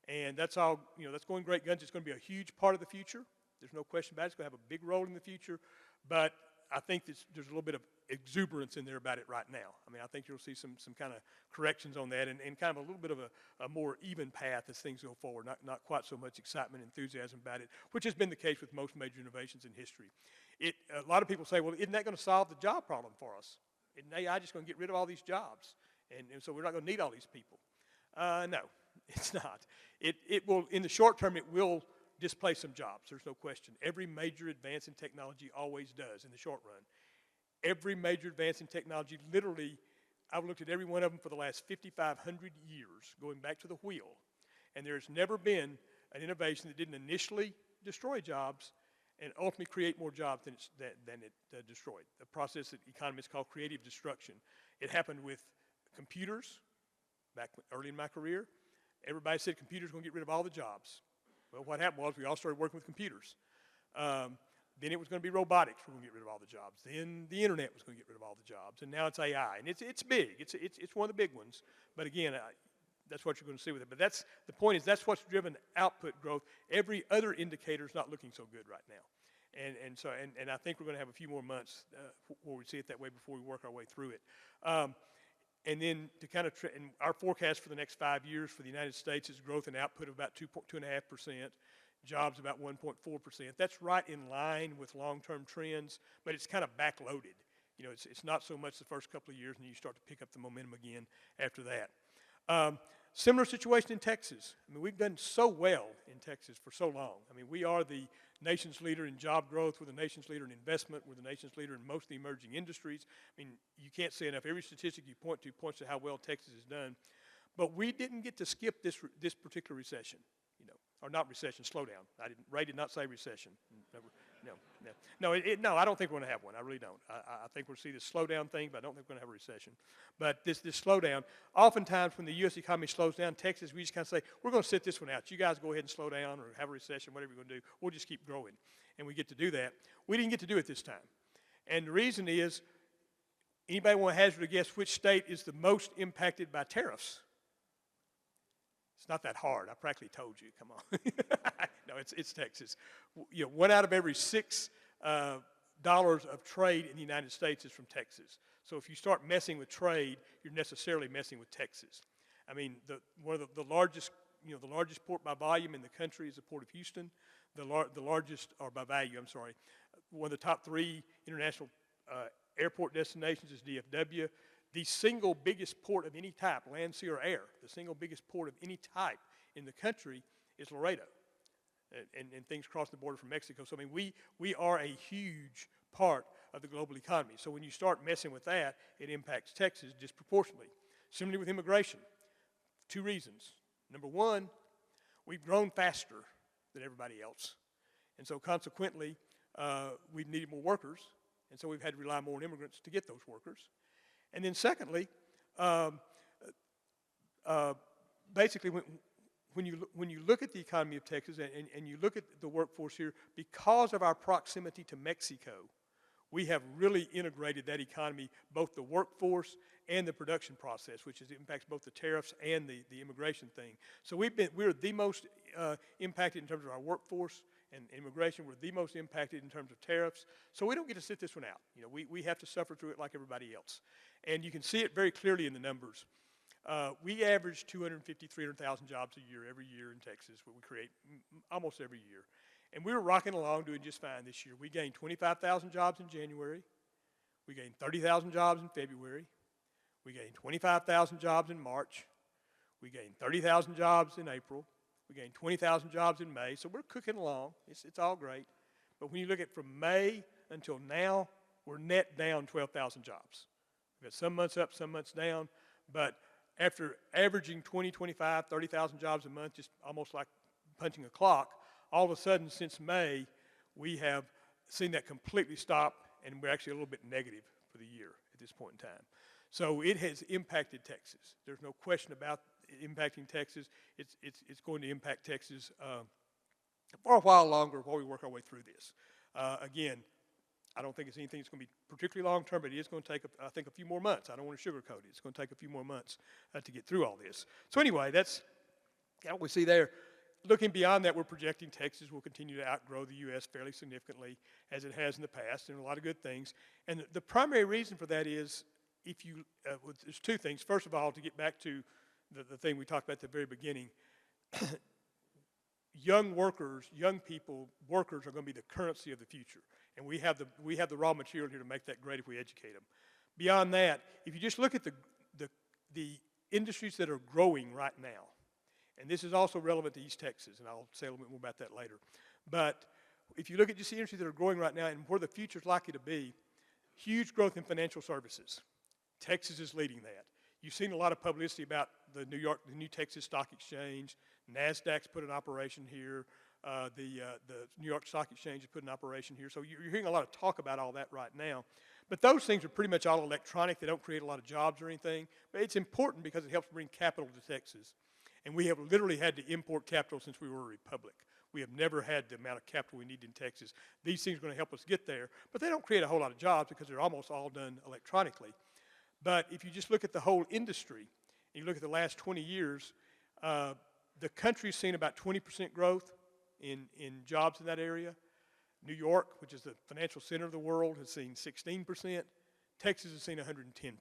And that's all, that's going great guns. It's going to be a huge part of the future. There's no question about it. It's going to have a big role in the future. But I think there's a little bit of exuberance in there about it right now. I think you'll see some kind of corrections on that and kind of a little bit of a more even path as things go forward, not quite so much excitement and enthusiasm about it, which has been the case with most major innovations in history. A lot of people say, well, isn't that going to solve the job problem for us? Isn't AI just going to get rid of all these jobs? And so we're not going to need all these people. No, it's not. It will, in the short term, it will displace some jobs. There's no question. Every major advance in technology always does in the short run. Every major advance in technology, literally, I've looked at every one of them for the last 5,500 years, going back to the wheel. And there's never been an innovation that didn't initially destroy jobs and ultimately create more jobs than it destroyed. A process that economists call creative destruction. It happened with computers back early in my career. Everybody said computers are going to get rid of all the jobs. Well, what happened was we all started working with computers. Then it was going to be robotics were going to get rid of all the jobs. Then the internet was going to get rid of all the jobs. And now it's AI. And it's big. It's one of the big ones. But again, that's what you're going to see with it. But the point is that's what's driven output growth. Every other indicator is not looking so good right now. And I think we're going to have a few more months where we see it that way before we work our way through it. And then to kind of, and our forecast for the next 5 years for the United States is growth in output of about 2.5%, jobs about 1.4%. That's right in line with long-term trends, but it's kind of backloaded. It's not so much the first couple of years, and then you start to pick up the momentum again after that. Similar situation in Texas. We've done so well in Texas for so long. We are the nation's leader in job growth. We're the nation's leader in investment. We're the nation's leader in most of the emerging industries. You can't say enough. Every statistic you point to points to how well Texas has done. But we didn't get to skip this particular recession, or not recession, slowdown. Ray did not say recession. No, I don't think we're going to have one. I really don't. I think we'll see this slowdown thing, but I don't think we're going to have a recession. But this slowdown, oftentimes when the U.S. economy slows down, Texas, we just kind of say, we're going to sit this one out. You guys go ahead and slow down or have a recession, whatever you're going to do. We'll just keep growing. And we get to do that. We didn't get to do it this time. And the reason is, anybody want to hazard a guess which state is the most impacted by tariffs? It's not that hard. I practically told you. Come on. No, it's Texas. 1 out of every 6 dollars of trade in the United States is from Texas. So if you start messing with trade, you're necessarily messing with Texas. I mean, one of the largest, the largest port by volume in the country is the Port of Houston. The largest, or by value, I'm sorry, one of the top 3 international airport destinations is DFW. The single biggest port of any type, land, sea, or air, the single biggest port of any type in the country is Laredo. And things cross the border from Mexico. So, I mean, we are a huge part of the global economy. So when you start messing with that, it impacts Texas disproportionately. Similarly with immigration, 2 reasons. Number one, we've grown faster than everybody else. And so consequently, we've needed more workers, and so we've had to rely more on immigrants to get those workers. And then secondly, basically when you look at the economy of Texas and you look at the workforce here, because of our proximity to Mexico, we have really integrated that economy, both the workforce and the production process, which impacts both the tariffs and the immigration thing. So we're the most impacted in terms of our workforce and immigration. We're the most impacted in terms of tariffs. So we don't get to sit this one out. We have to suffer through it like everybody else. And you can see it very clearly in the numbers. We average 250, 300,000 jobs a year every year in Texas, what we create almost every year. And we were rocking along doing just fine this year. We gained 25,000 jobs in January. We gained 30,000 jobs in February. We gained 25,000 jobs in March. We gained 30,000 jobs in April. We gained 20,000 jobs in May. So we're cooking along. It's all great. But when you look at from May until now, we're net down 12,000 jobs. We've got some months up, some months down. But after averaging 20, 25, 30,000 jobs a month, just almost like punching a clock, all of a sudden since May, we have seen that completely stop, and we're actually a little bit negative for the year at this point in time. So it has impacted Texas. There's no question about impacting Texas. It's going to impact Texas for a while longer while we work our way through this. Again, I don't think it's anything that's going to be particularly long-term, but it is going to take, I think, a few more months. I don't want to sugarcoat it. It's going to take a few more months to get through all this. So anyway, that's what we see there. Looking beyond that, we're projecting Texas will continue to outgrow the U.S. fairly significantly, as it has in the past, and a lot of good things. And the primary reason for that is, there's 2 things. First of all, to get back to the thing we talked about at the very beginning, young people, workers are going to be the currency of the future. And we have the raw material here to make that great if we educate them. Beyond that, if you just look at the industries that are growing right now, and this is also relevant to East Texas, and I'll say a little bit more about that later. But if you look at just the industries that are growing right now and where the future is likely to be, huge growth in financial services. Texas is leading that. You've seen a lot of publicity about the New Texas Stock Exchange. NASDAQ's put an operation here. The New York Stock Exchange has put an operation here. So you're hearing a lot of talk about all that right now. But those things are pretty much all electronic. They don't create a lot of jobs or anything. But it's important because it helps bring capital to Texas. And we have literally had to import capital since we were a republic. We have never had the amount of capital we need in Texas. These things are going to help us get there. But they don't create a whole lot of jobs because they're almost all done electronically. But if you just look at the whole industry, and you look at the last 20 years, the country's seen about 20% growth in jobs in that area. New York, which is the financial center of the world, has seen 16%. Texas has seen 110%.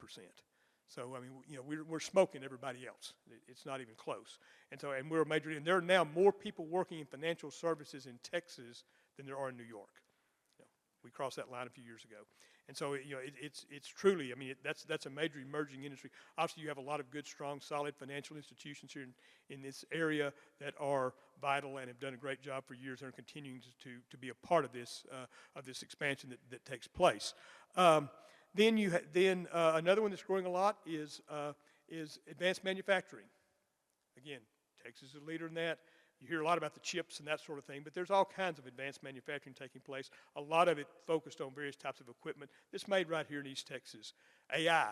So, I mean, we're smoking everybody else. It's not even close. And we're a major, and there are now more people working in financial services in Texas than there are in New York. We crossed that line a few years ago. And so, it's truly, I mean, that's a major emerging industry. Obviously, you have a lot of good, strong, solid financial institutions here in this area that are vital and have done a great job for years and are continuing to be a part of this expansion that takes place. Then another one that's growing a lot is advanced manufacturing. Again, Texas is a leader in that. You hear a lot about the chips and that sort of thing, but there's all kinds of advanced manufacturing taking place. A lot of it focused on various types of equipment that's made right here in East Texas. AI,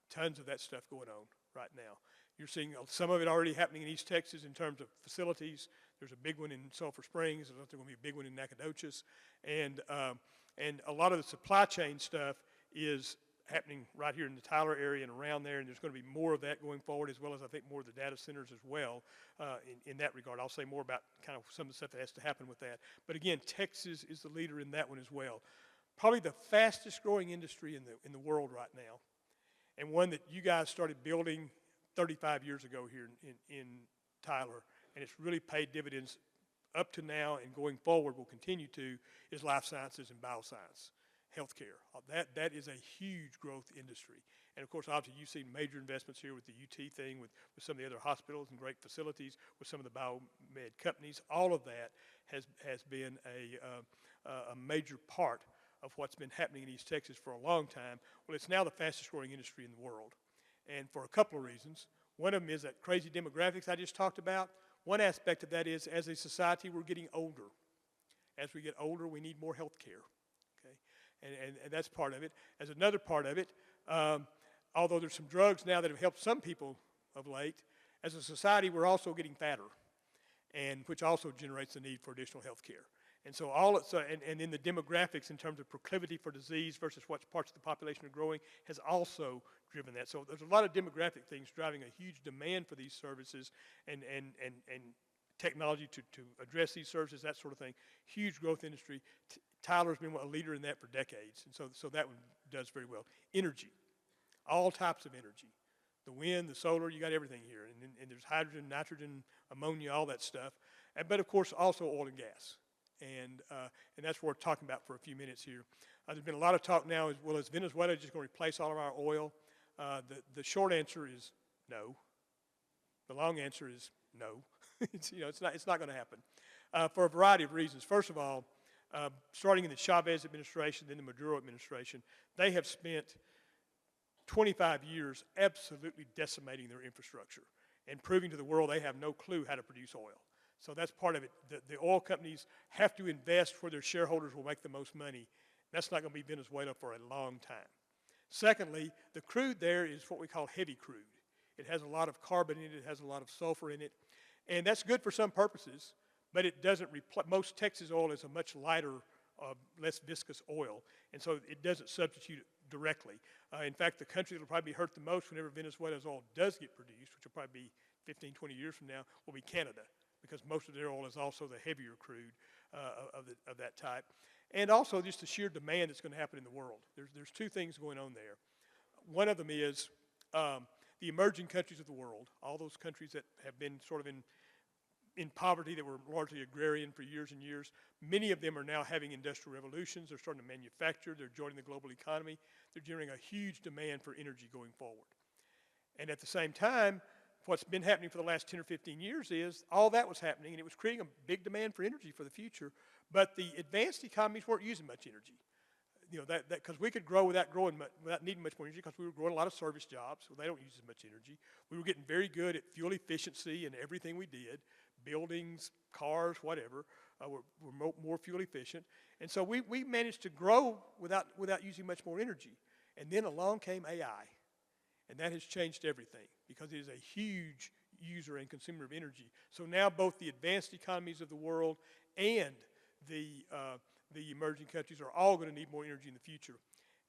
tons of that stuff going on right now. You're seeing some of it already happening in East Texas in terms of facilities. There's a big one in Sulphur Springs. There's going to be a big one in Nacogdoches. And a lot of the supply chain stuff is happening right here in the Tyler area and around there, and there's going to be more of that going forward, as well as I think more of the data centers as well in that regard. I'll say more about kind of some of the stuff that has to happen with that. But again, Texas is the leader in that one as well. probably the fastest growing industry in the world right now, and one that you guys started building 35 years ago here in Tyler, and it's really paid dividends up to now and going forward will continue to, is life sciences and bioscience, healthcare. That is a huge growth industry. And of course, obviously, you've seen major investments here with the UT thing, with some of the other hospitals and great facilities, with some of the biomed companies. All of that has been a major part of what's been happening in East Texas for a long time. Well, it's now the fastest growing industry in the world, and for a couple of reasons. One of them is that crazy demographics I just talked about. One aspect of that is, as a society, we're getting older. As we get older, we need more health care, okay? And that's part of it. As another part of it, although there's some drugs now that have helped some people of late, as a society, we're also getting fatter, and which also generates the need for additional health care. And so and in the demographics in terms of proclivity for disease versus what parts of the population are growing has also driven that. So there's a lot of demographic things driving a huge demand for these services and technology to address these services, that sort of thing. Huge growth industry. Tyler's been a leader in that for decades, and so that one does very well. Energy, all types of energy. The wind, the solar, you got everything here. And there's hydrogen, nitrogen, ammonia, all that stuff. But of course also oil and gas. And that's what we're talking about for a few minutes here. There's been a lot of talk now, well, is Venezuela just going to replace all of our oil? The short answer is no. The long answer is no. It's not going to happen for a variety of reasons. First of all, starting in the Chavez administration, then the Maduro administration, they have spent 25 years absolutely decimating their infrastructure and proving to the world they have no clue how to produce oil. So that's part of it. The oil companies have to invest where their shareholders will make the most money. That's not going to be Venezuela for a long time. Secondly, the crude there is what we call heavy crude. It has a lot of carbon in it, it has a lot of sulfur in it, and that's good for some purposes, but it doesn't replace, most Texas oil is a much lighter, less viscous oil, and so it doesn't substitute it directly. In fact, the country that will probably be hurt the most whenever Venezuela's oil does get produced, which will probably be 15, 20 years from now, will be Canada, because most of their oil is also the heavier crude of that type. And also just the sheer demand that's going to happen in the world. There's two things going on there. One of them is the emerging countries of the world, all those countries that have been sort of in poverty, that were largely agrarian for years and years. Many of them are now having industrial revolutions. They're starting to manufacture. They're joining the global economy. They're generating a huge demand for energy going forward. And at the same time, what's been happening for the last 10 or 15 years is all that was happening, and it was creating a big demand for energy for the future, but the advanced economies weren't using much energy. Because we could grow without needing much more energy, because we were growing a lot of service jobs, so they don't use as much energy. We were getting very good at fuel efficiency in everything we did, buildings, cars, whatever, were more fuel efficient. And so we managed to grow without using much more energy. And then along came AI. And that has changed everything, because it is a huge user and consumer of energy. So now both the advanced economies of the world and the emerging countries are all going to need more energy in the future.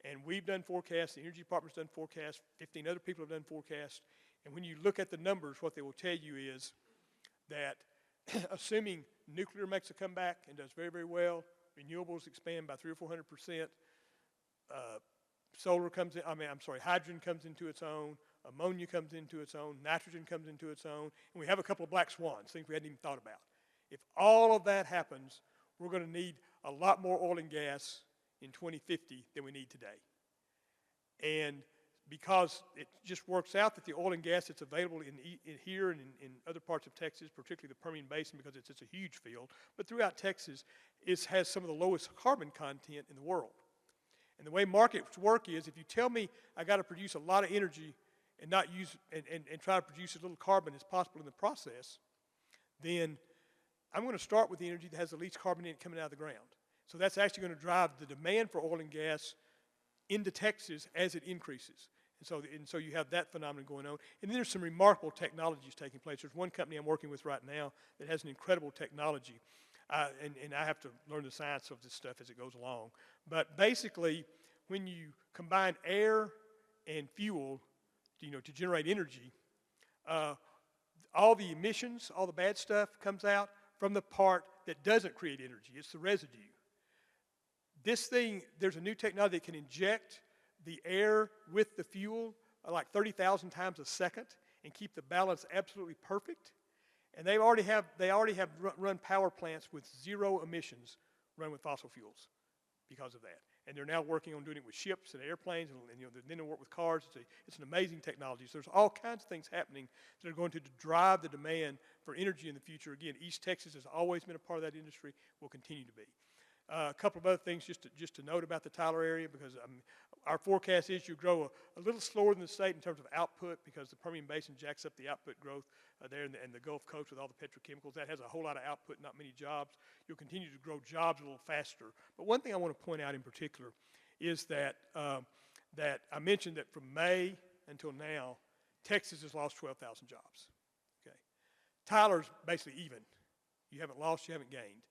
And we've done forecasts, the Energy Department's done forecasts, 15 other people have done forecasts. And when you look at the numbers, what they will tell you is that assuming nuclear makes a comeback and does very, very well, renewables expand by 300 or 400%, hydrogen comes into its own, ammonia comes into its own, nitrogen comes into its own, and we have a couple of black swans, things we hadn't even thought about. If all of that happens, we're going to need a lot more oil and gas in 2050 than we need today. And because it just works out that the oil and gas that's available in here and in other parts of Texas, particularly the Permian Basin, because it's a huge field, but throughout Texas, has some of the lowest carbon content in the world. And the way markets work is, if you tell me I got to produce a lot of energy and not use and try to produce as little carbon as possible in the process, then I'm going to start with the energy that has the least carbon in it coming out of the ground. So that's actually going to drive the demand for oil and gas into Texas as it increases. And so you have that phenomenon going on. And then there's some remarkable technologies taking place. There's one company I'm working with right now that has an incredible technology. And I have to learn the science of this stuff as it goes along. But basically, when you combine air and fuel, to generate energy, all the emissions, all the bad stuff comes out from the part that doesn't create energy. It's the residue. This thing, there's a new technology that can inject the air with the fuel like 30,000 times a second and keep the balance absolutely perfect. And they already have run power plants with zero emissions run with fossil fuels because of that. And they're now working on doing it with ships and airplanes, and then they'll work with cars. It's an amazing technology. So there's all kinds of things happening that are going to drive the demand for energy in the future. Again, East Texas has always been a part of that industry, will continue to be. A couple of other things just to note about the Tyler area, because our forecast is you grow a little slower than the state in terms of output, because the Permian Basin jacks up the output growth there in the Gulf Coast with all the petrochemicals. That has a whole lot of output, not many jobs. You'll continue to grow jobs a little faster. But one thing I want to point out in particular is that that I mentioned that from May until now, Texas has lost 12,000 jobs. Okay, Tyler's basically even. You haven't lost, you haven't gained.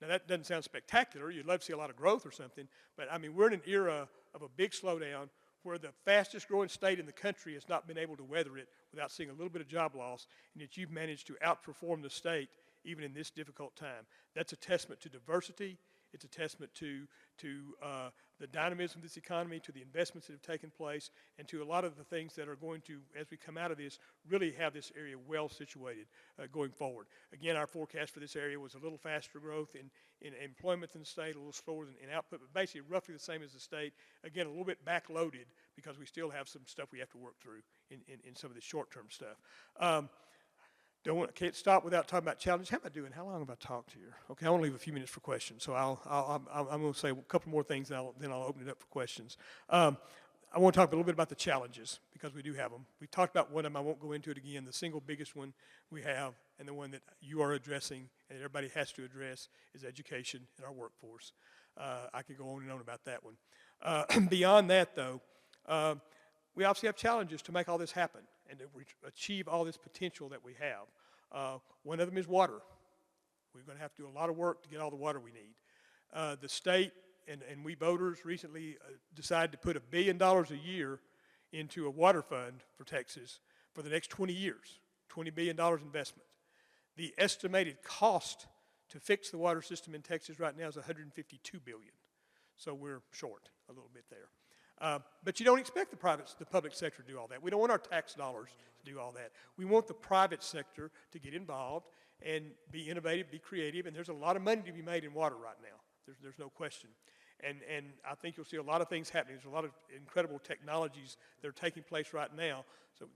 Now, that doesn't sound spectacular. You'd love to see a lot of growth or something, but I mean, we're in an era of a big slowdown where the fastest growing state in the country has not been able to weather it without seeing a little bit of job loss, and yet you've managed to outperform the state even in this difficult time. That's a testament to diversity. It's a testament to the dynamism of this economy, to the investments that have taken place, and to a lot of the things that are going to, as we come out of this, really have this area well situated going forward. Again, our forecast for this area was a little faster growth in employment than the state, a little slower in output, but basically roughly the same as the state. Again, a little bit backloaded because we still have some stuff we have to work through in some of the short-term stuff. Can't stop without talking about challenges. How am I doing? How long have I talked here? Okay, I want to leave a few minutes for questions. So I'm going to say a couple more things, and then I'll open it up for questions. I want to talk a little bit about the challenges, because we do have them. We talked about one of them. I won't go into it again. The single biggest one we have, and the one that you are addressing and everybody has to address, is education and our workforce. I could go on and on about that one. Beyond that, though, we obviously have challenges to make all this happen and to achieve all this potential that we have. One of them is water. We're going to have to do a lot of work to get all the water we need. The state and we voters recently decided to put $1 billion a year into a water fund for Texas for the next 20 years, $20 billion investment. The estimated cost to fix the water system in Texas right now is $152 billion. So we're short a little bit there. But you don't expect the public sector to do all that. We don't want our tax dollars to do all that. We want the private sector to get involved and be innovative, be creative, and there's a lot of money to be made in water right now. There's no question. And I think you'll see a lot of things happening. There's a lot of incredible technologies that are taking place right now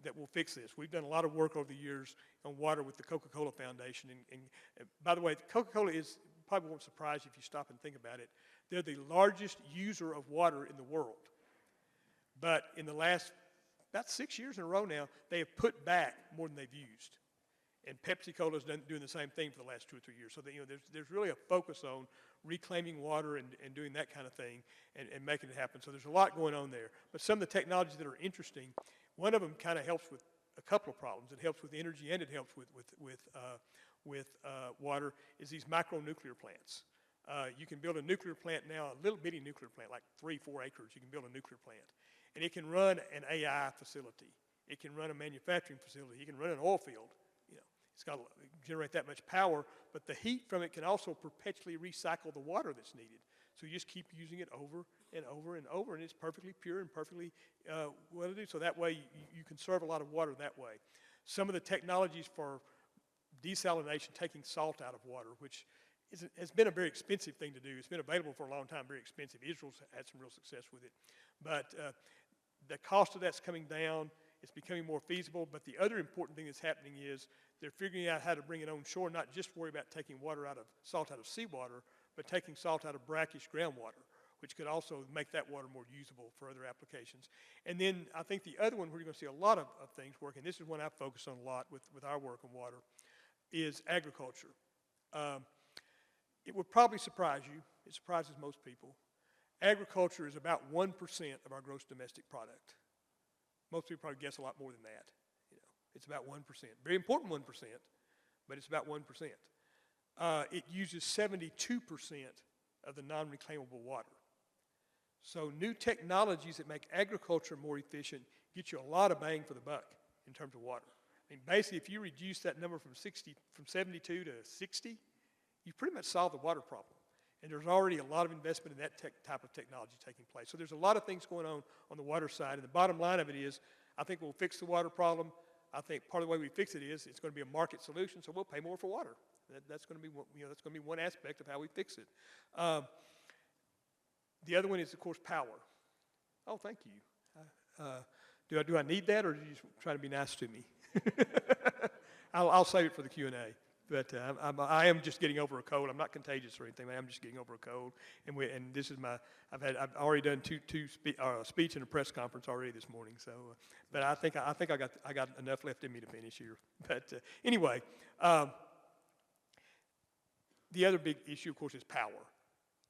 that will fix this. We've done a lot of work over the years on water with the Coca-Cola Foundation. And by the way, Coca-Cola probably won't surprise you if you stop and think about it. They're the largest user of water in the world. But in the last, about 6 years in a row now, they have put back more than they've used. And Pepsi-Cola is doing the same thing for the last 2 or 3 years. So that, there's really a focus on reclaiming water and doing that kind of thing and making it happen. So there's a lot going on there. But some of the technologies that are interesting, one of them kind of helps with a couple of problems. It helps with energy and it helps with water, is these micronuclear plants. You can build a nuclear plant now, a little bitty nuclear plant, like 3-4 acres. You can build a nuclear plant. And it can run an AI facility. It can run a manufacturing facility. It can run an oil field. It's got to generate that much power, but the heat from it can also perpetually recycle the water that's needed. So you just keep using it over and over and over, and it's perfectly pure and perfectly well to do. So that way you conserve a lot of water that way. Some of the technologies for desalination, taking salt out of water, which has been a very expensive thing to do. It's been available for a long time, very expensive. Israel's had some real success with it. But the cost of that's coming down. It's becoming more feasible. But the other important thing that's happening is they're figuring out how to bring it on shore, not just worry about taking salt out of seawater, but taking salt out of brackish groundwater, which could also make that water more usable for other applications. And then I think the other one where you're going to see a lot of things working, this is one I focus on a lot with our work on water, is agriculture. It would probably surprise you. It surprises most people. Agriculture is about 1% of our gross domestic product. Most people probably guess a lot more than that. It's about 1%. Very important 1%, but it's about 1%. It uses 72% of the non-reclaimable water. So new technologies that make agriculture more efficient get you a lot of bang for the buck in terms of water. I mean, basically, if you reduce that number from 72 to 60, you pretty much solve the water problem. And there's already a lot of investment in that type of technology taking place. So there's a lot of things going on the water side. And the bottom line of it is, I think we'll fix the water problem. I think part of the way we fix it is it's going to be a market solution, so we'll pay more for water. That's going to be that's going to be one aspect of how we fix it. The other one is, of course, power. Oh, thank you. Do I need that, or do you just try to be nice to me? I'll save it for the Q&A. But I am just getting over a cold. I'm not contagious or anything. I'm just getting over a cold. And this is I've already done two speech and a press conference already this morning. So, but I think I got enough left in me to finish here. But anyway, the other big issue, of course, is power.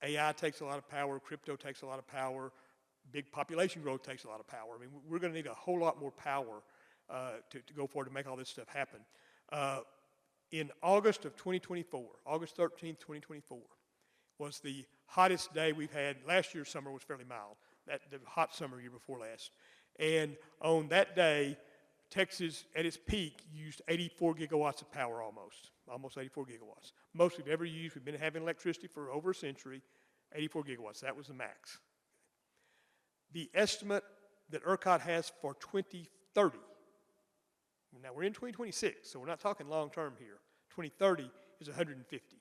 AI takes a lot of power. Crypto takes a lot of power. Big population growth takes a lot of power. I mean, we're going to need a whole lot more power to go forward to make all this stuff happen. In August of 2024, August 13th, 2024, was the hottest day we've had. Last year's summer was fairly mild, the hot summer year before last. And on that day, Texas, at its peak, used 84 gigawatts of power almost 84 gigawatts. Most we've ever used. We've been having electricity for over a century, 84 gigawatts. That was the max. The estimate that ERCOT has for 2030, now we're in 2026, so we're not talking long term here. 2030 is 150.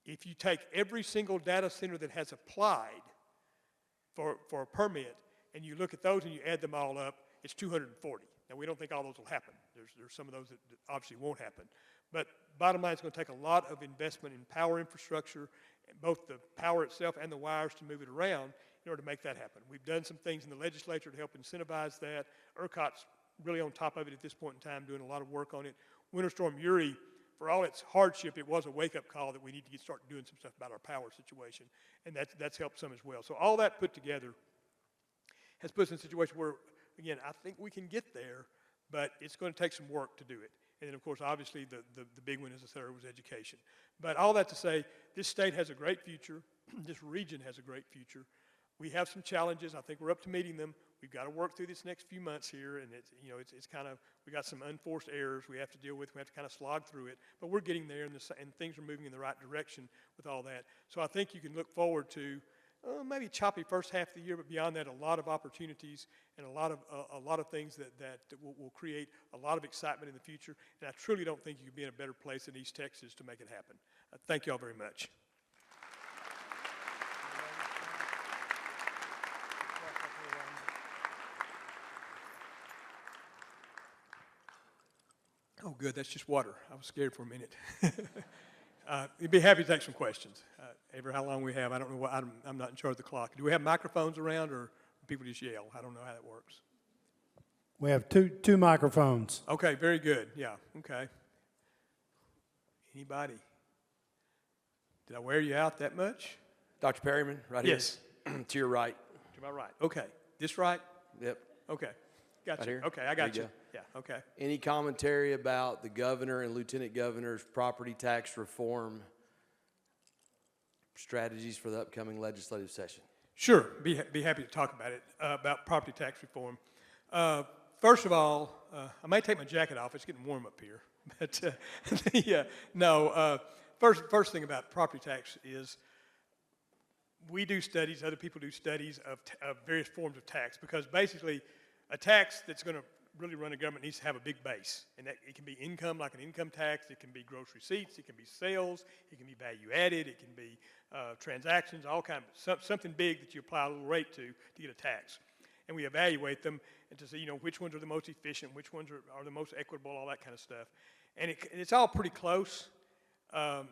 If you take every single data center that has applied for a permit and you look at those and you add them all up, it's 240. Now we don't think all those will happen. There's some of those that obviously won't happen. But bottom line, it's going to take a lot of investment in power infrastructure, both the power itself and the wires to move it around in order to make that happen. We've done some things in the legislature to help incentivize that. ERCOT's really on top of it at this point in time, doing a lot of work on it. Winter Storm Uri, for all its hardship, it was a wake-up call that we need to start doing some stuff about our power situation, and that's helped some as well. So all that put together has put us in a situation where, again, I think we can get there, but it's going to take some work to do it. And then, of course, obviously, the big one, as I said, was education. But all that to say, this state has a great future. This region has a great future. We have some challenges. I think we're up to meeting them. We've got to work through this next few months here, and it's kind of, we got some unforced errors we have to deal with. We have to kind of slog through it, but we're getting there, and things are moving in the right direction with all that. So I think you can look forward to maybe choppy first half of the year, but beyond that, a lot of opportunities and a lot of things that will create a lot of excitement in the future. And I truly don't think you could be in a better place in East Texas to make it happen. Thank you all very much. Oh, good. That's just water. I was scared for a minute. You'd be happy to take some questions. Ever how long we have, I don't know. I'm not in charge of the clock. Do we have microphones around, or people just yell? I don't know how that works. We have two microphones. Okay, very good. Yeah, okay. Anybody? Did I wear you out that much? Dr. Perryman, right Yes. here. To your right. To my right. Okay. This right? Yep. Okay. Got Right you. here? Okay, I got There you. you Yeah, okay. Any commentary about the governor and lieutenant governor's property tax reform strategies for the upcoming legislative session? Sure, be happy to talk about it, about property tax reform. First of all, I may take my jacket off. It's getting warm up here. But first thing about property tax is we do studies, other people do studies of various forms of tax, because basically a tax that's going to really run a government needs to have a big base. And that it can be income, like an income tax. It can be gross receipts. It can be sales. It can be value added. It can be transactions, all kinds of something big that you apply a little rate to get a tax. And we evaluate them and to see, which ones are the most efficient, which ones are the most equitable, all that kind of stuff. And it's all pretty close. A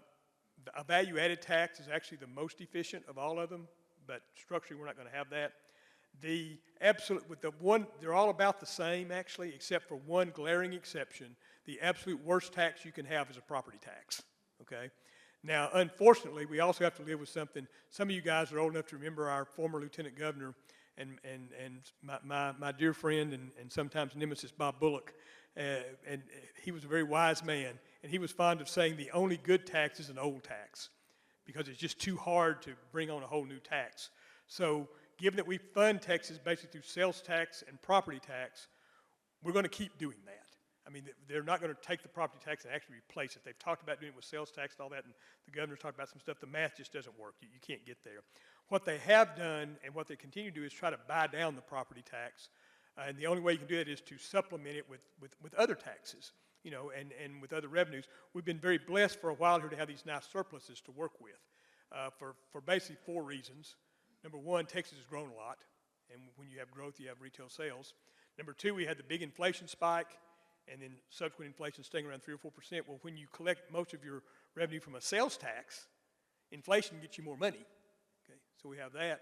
value-added tax is actually the most efficient of all of them, but structurally we're not going to have that. They're all about the same actually, except for one glaring exception. The absolute worst tax you can have is a property tax, okay? Now, unfortunately, we also have to live with something. Some of you guys are old enough to remember our former lieutenant governor and my dear friend and sometimes nemesis Bob Bullock, and he was a very wise man, and he was fond of saying the only good tax is an old tax, because it's just too hard to bring on a whole new tax. So given that we fund Texas basically through sales tax and property tax, we're going to keep doing that. I mean, they're not going to take the property tax and actually replace it. They've talked about doing it with sales tax and all that, and the governor's talked about some stuff. The math just doesn't work. You can't get there. What they have done and what they continue to do is try to buy down the property tax, and the only way you can do it is to supplement it with other taxes, you know, and with other revenues. We've been very blessed for a while here to have these nice surpluses to work with for basically 4 reasons. Number one, Texas has grown a lot, and when you have growth, you have retail sales. Number 2, we had the big inflation spike, and then subsequent inflation staying around 3 or 4%. Well, when you collect most of your revenue from a sales tax, inflation gets you more money. Okay, so we have that.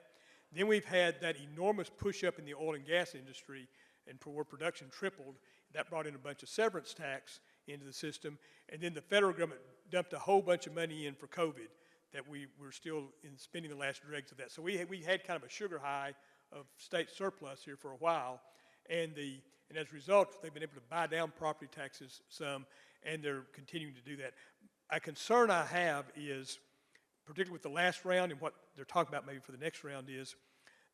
Then we've had that enormous push up in the oil and gas industry, and where production tripled. That brought in a bunch of severance tax into the system, and then the federal government dumped a whole bunch of money in for COVID that we were still in spending the last dregs of that. So we had kind of a sugar high of state surplus here for a while, and as a result, they've been able to buy down property taxes some, and they're continuing to do that. A concern I have is, particularly with the last round and what they're talking about maybe for the next round, is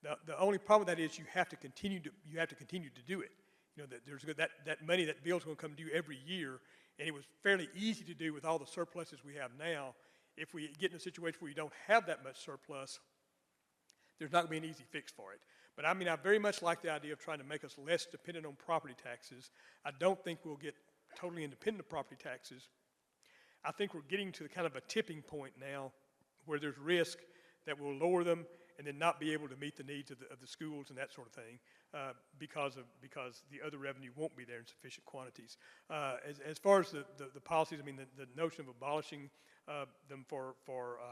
the only problem with that is you have to continue to do it. You know, that there's that money, that bill's going to come due every year, and it was fairly easy to do with all the surpluses we have now. If we get in a situation where you don't have that much surplus, there's not going to be an easy fix for it. But I mean, I very much like the idea of trying to make us less dependent on property taxes. I don't think we'll get totally independent of property taxes. I think we're getting to the kind of a tipping point now where there's risk that we'll lower them and then not be able to meet the needs of the schools and that sort of thing because the other revenue won't be there in sufficient quantities. As far as the policies, I mean, the notion of abolishing them for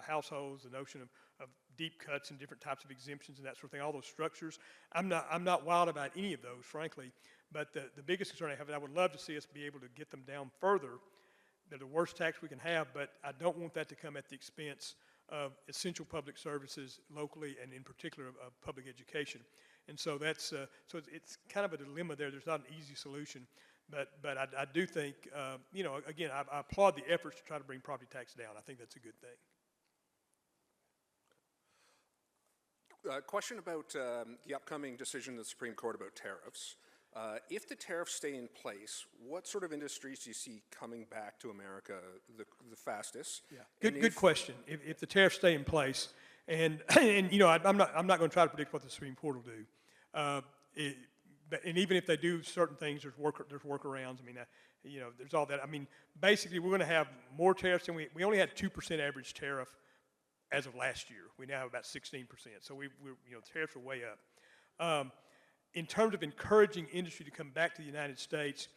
households, the notion of deep cuts and different types of exemptions and that sort of thing, all those structures, I'm not wild about any of those, frankly. But the biggest concern I have, and I would love to see us be able to get them down further. They're the worst tax we can have, but I don't want that to come at the expense of essential public services locally and in particular of public education. And so that's it's kind of a dilemma there. There's not an easy solution, but I do think, you know, again, I applaud the efforts to try to bring property tax down. I think that's a good thing. Question about the upcoming decision of the Supreme Court about tariffs. If the tariffs stay in place, what sort of industries do you see coming back to America the fastest? Yeah, good question. If the tariffs stay in place, and you know, I'm not going to try to predict what the Supreme Court will do. And even if they do certain things, there's workarounds. I mean, you know, there's all that. I mean, basically, we're going to have more tariffs, and we only had 2% average tariff as of last year. We now have about 16%. So you know, tariffs are way up. In terms of encouraging industry to come back to the United States,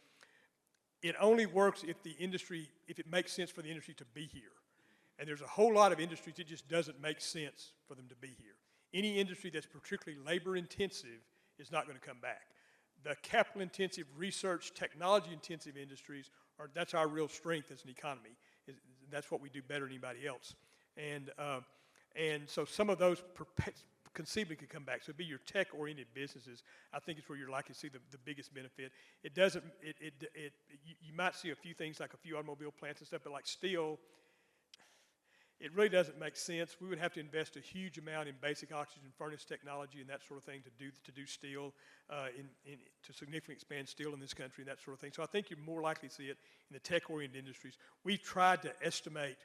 it only works if it makes sense for the industry to be here. And there's a whole lot of industries it just doesn't make sense for them to be here. Any industry that's particularly labor intensive is not going to come back. The capital intensive, research, technology intensive industries, that's our real strength as an economy. That's what we do better than anybody else. And so some of those conceivably could come back. So it'd be your tech-oriented businesses. I think it's where you're likely to see the biggest benefit. It doesn't. You might see a few things like a few automobile plants and stuff, but like steel, it really doesn't make sense. We would have to invest a huge amount in basic oxygen furnace technology and that sort of thing to do steel, to significantly expand steel in this country and that sort of thing. So I think you're more likely to see it in the tech-oriented industries. We've tried to estimate,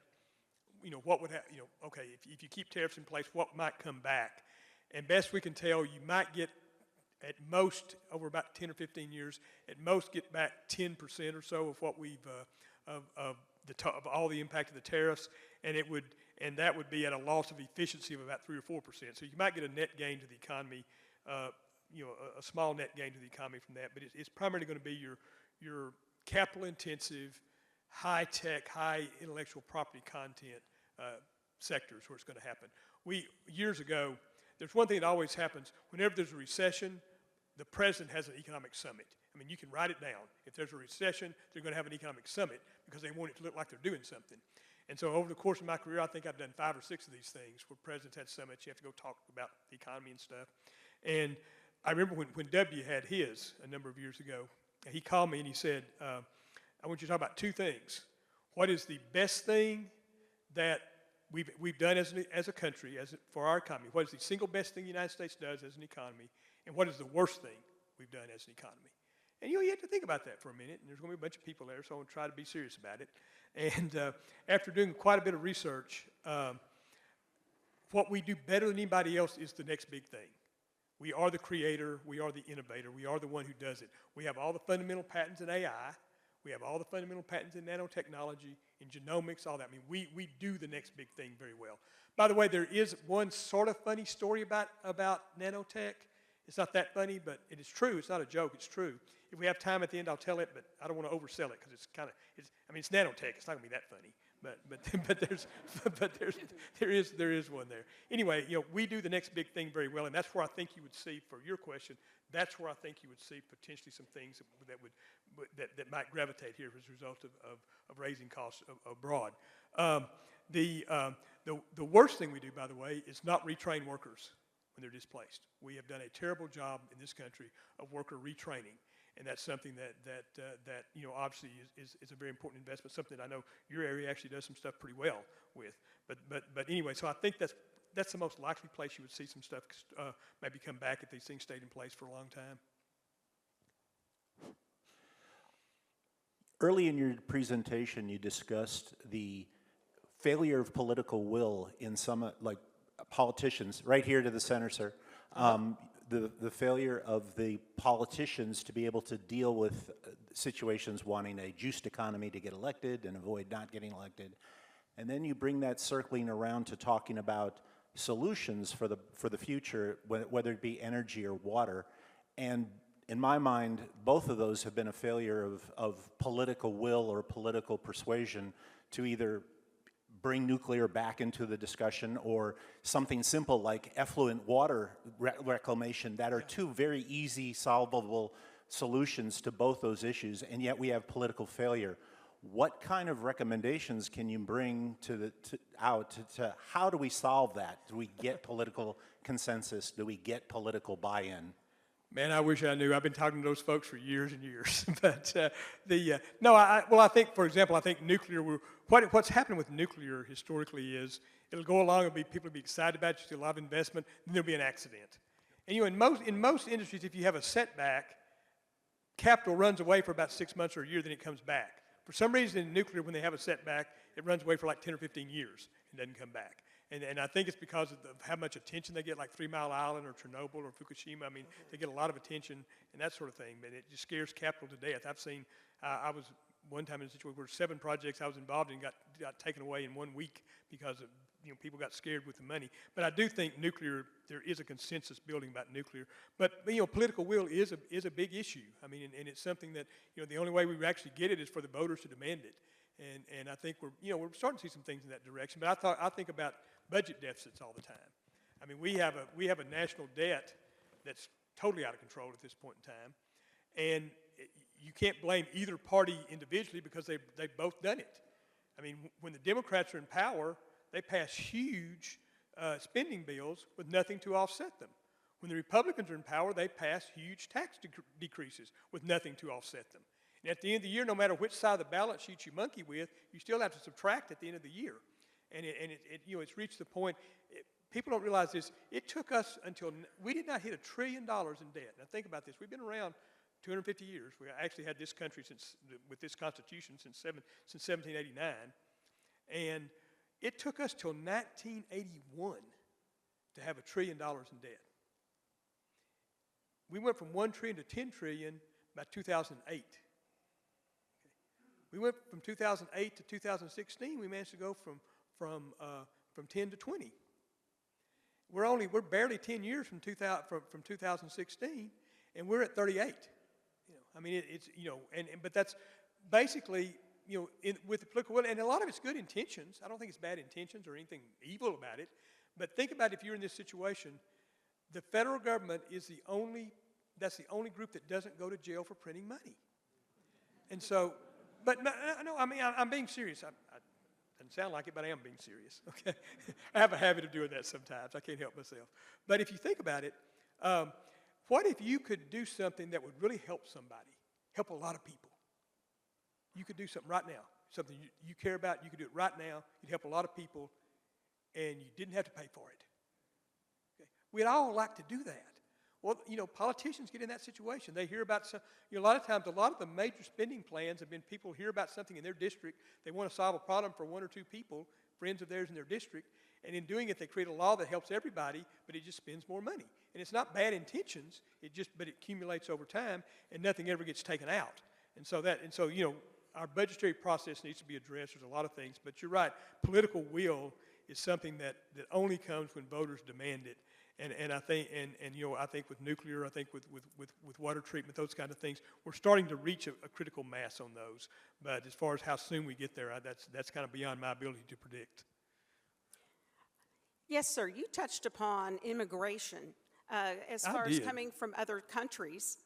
you know, what would happen. You know, okay, if you keep tariffs in place, what might come back? And best we can tell, you might get, at most, over about 10 or 15 years, at most get back 10% or so of what we've, of all the impact of the tariffs, and that would be at a loss of efficiency of about 3 or 4%. So you might get a net gain to the economy, you know, a small net gain to the economy from that, but it's primarily going to be your capital-intensive, high-tech, high intellectual property content sectors where it's going to happen. Years ago, there's one thing that always happens. Whenever there's a recession, the president has an economic summit. I mean, you can write it down. If there's a recession, they're going to have an economic summit because they want it to look like they're doing something. And so over the course of my career, I think I've done 5 or 6 of these things where presidents had summits. You have to go talk about the economy and stuff. And I remember when W had his a number of years ago, he called me and he said, I want you to talk about 2 things. What is the best thing that we've done as a country, for our economy? What is the single best thing the United States does as an economy? And what is the worst thing we've done as an economy? And you have to think about that for a minute, and there's going to be a bunch of people there, so I'm going to try to be serious about it. And after doing quite a bit of research, what we do better than anybody else is the next big thing. We are the creator, we are the innovator, we are the one who does it. We have all the fundamental patents in AI, we have all the fundamental patents in nanotechnology, in genomics, all that. I mean, we do the next big thing very well. By the way, there is one sort of funny story about nanotech. It's not that funny, but it is true. It's not a joke, it's true. If we have time at the end, I'll tell it, but I don't want to oversell it because it's kind of, it's nanotech. It's not going to be that funny. There is one there. Anyway, we do the next big thing very well, and that's where I think you would see, for your question, that's where I think you would see potentially some things that might gravitate here as a result of raising costs abroad. The worst thing we do, by the way, is not retrain workers when they're displaced. We have done a terrible job in this country of worker retraining. And that's something that obviously is a very important investment, something I know your area actually does some stuff pretty well with. But anyway, so I think that's the most likely place you would see some stuff maybe come back if these things stayed in place for a long time. Early in your presentation, you discussed the failure of political will in some, like politicians, right here to the center, sir. The failure of the politicians to be able to deal with situations wanting a juiced economy to get elected and avoid not getting elected. And then you bring that circling around to talking about solutions for the future, whether it be energy or water. And in my mind, both of those have been a failure of political will or political persuasion to either bring nuclear back into the discussion or something simple like effluent water reclamation that are two very easy solvable solutions to both those issues, and yet we have political failure. What kind of recommendations can you bring to how do we solve that? Do we get political consensus? Do we get political buy-in? Man, I wish I knew. I've been talking to those folks for years and years. But I think, for example, I think nuclear. What's happened with nuclear historically is it'll go along and people will be excited about it. You see a lot of investment, then there'll be an accident. And in most industries, if you have a setback, capital runs away for about 6 months or a year, then it comes back. For some reason, in nuclear, when they have a setback, it runs away for like 10 or 15 years and doesn't come back. And I think it's because of how much attention they get, like 3 Mile Island or Chernobyl or Fukushima. I mean, they get a lot of attention and that sort of thing, but it just scares capital to death. I've seen, I was one time in a situation where 7 projects I was involved in got taken away in 1 week because of, people got scared with the money. But I do think nuclear, there is a consensus building about nuclear. But political will is a big issue. I mean, and it's something that, the only way we actually get it is for the voters to demand it. And I think we're starting to see some things in that direction. But I think about budget deficits all the time. I mean, we have a national debt that's totally out of control at this point in time, and you can't blame either party individually because they've both done it. I mean, when the Democrats are in power, they pass huge spending bills with nothing to offset them. When the Republicans are in power, they pass huge tax decreases with nothing to offset them. And at the end of the year, no matter which side of the balance sheet you monkey with, you still have to subtract at the end of the year. And it's reached the point, people don't realize this, it took us until, we did not hit $1 trillion in debt. Now think about this, we've been around 250 years. We actually had this country with this Constitution since 1789. And it took us till 1981 to have $1 trillion in debt. We went from 1 trillion to 10 trillion by 2008. We went from 2008 to 2016, we managed to go from 10 to 20. We're barely 10 years from 2016, and we're at 38. I mean, but that's basically, with the political will, and a lot of it's good intentions. I don't think it's bad intentions or anything evil about it. But think about if you're in this situation, the federal government is that's the only group that doesn't go to jail for printing money. And so, but no, I mean, I'm being serious. Doesn't sound like it, but I am being serious, okay? I have a habit of doing that sometimes. I can't help myself. But if you think about it, what if you could do something that would really help somebody, help a lot of people? You could do something right now, something you care about, you could do it right now, you'd help a lot of people, and you didn't have to pay for it. Okay? We'd all like to do that. Well, politicians get in that situation. They hear about, a lot of times, a lot of the major spending plans have been people hear about something in their district. They want to solve a problem for one or two people, friends of theirs in their district. And in doing it, they create a law that helps everybody, but it just spends more money. And it's not bad intentions, but it accumulates over time, and nothing ever gets taken out. And so our budgetary process needs to be addressed. There's a lot of things, but you're right. Political will is something that only comes when voters demand it. And I think, I think with nuclear, I think with water treatment, those kind of things, we're starting to reach a critical mass on those. But as far as how soon we get there, that's kind of beyond my ability to predict. Yes, sir. You touched upon immigration as far as coming from other countries.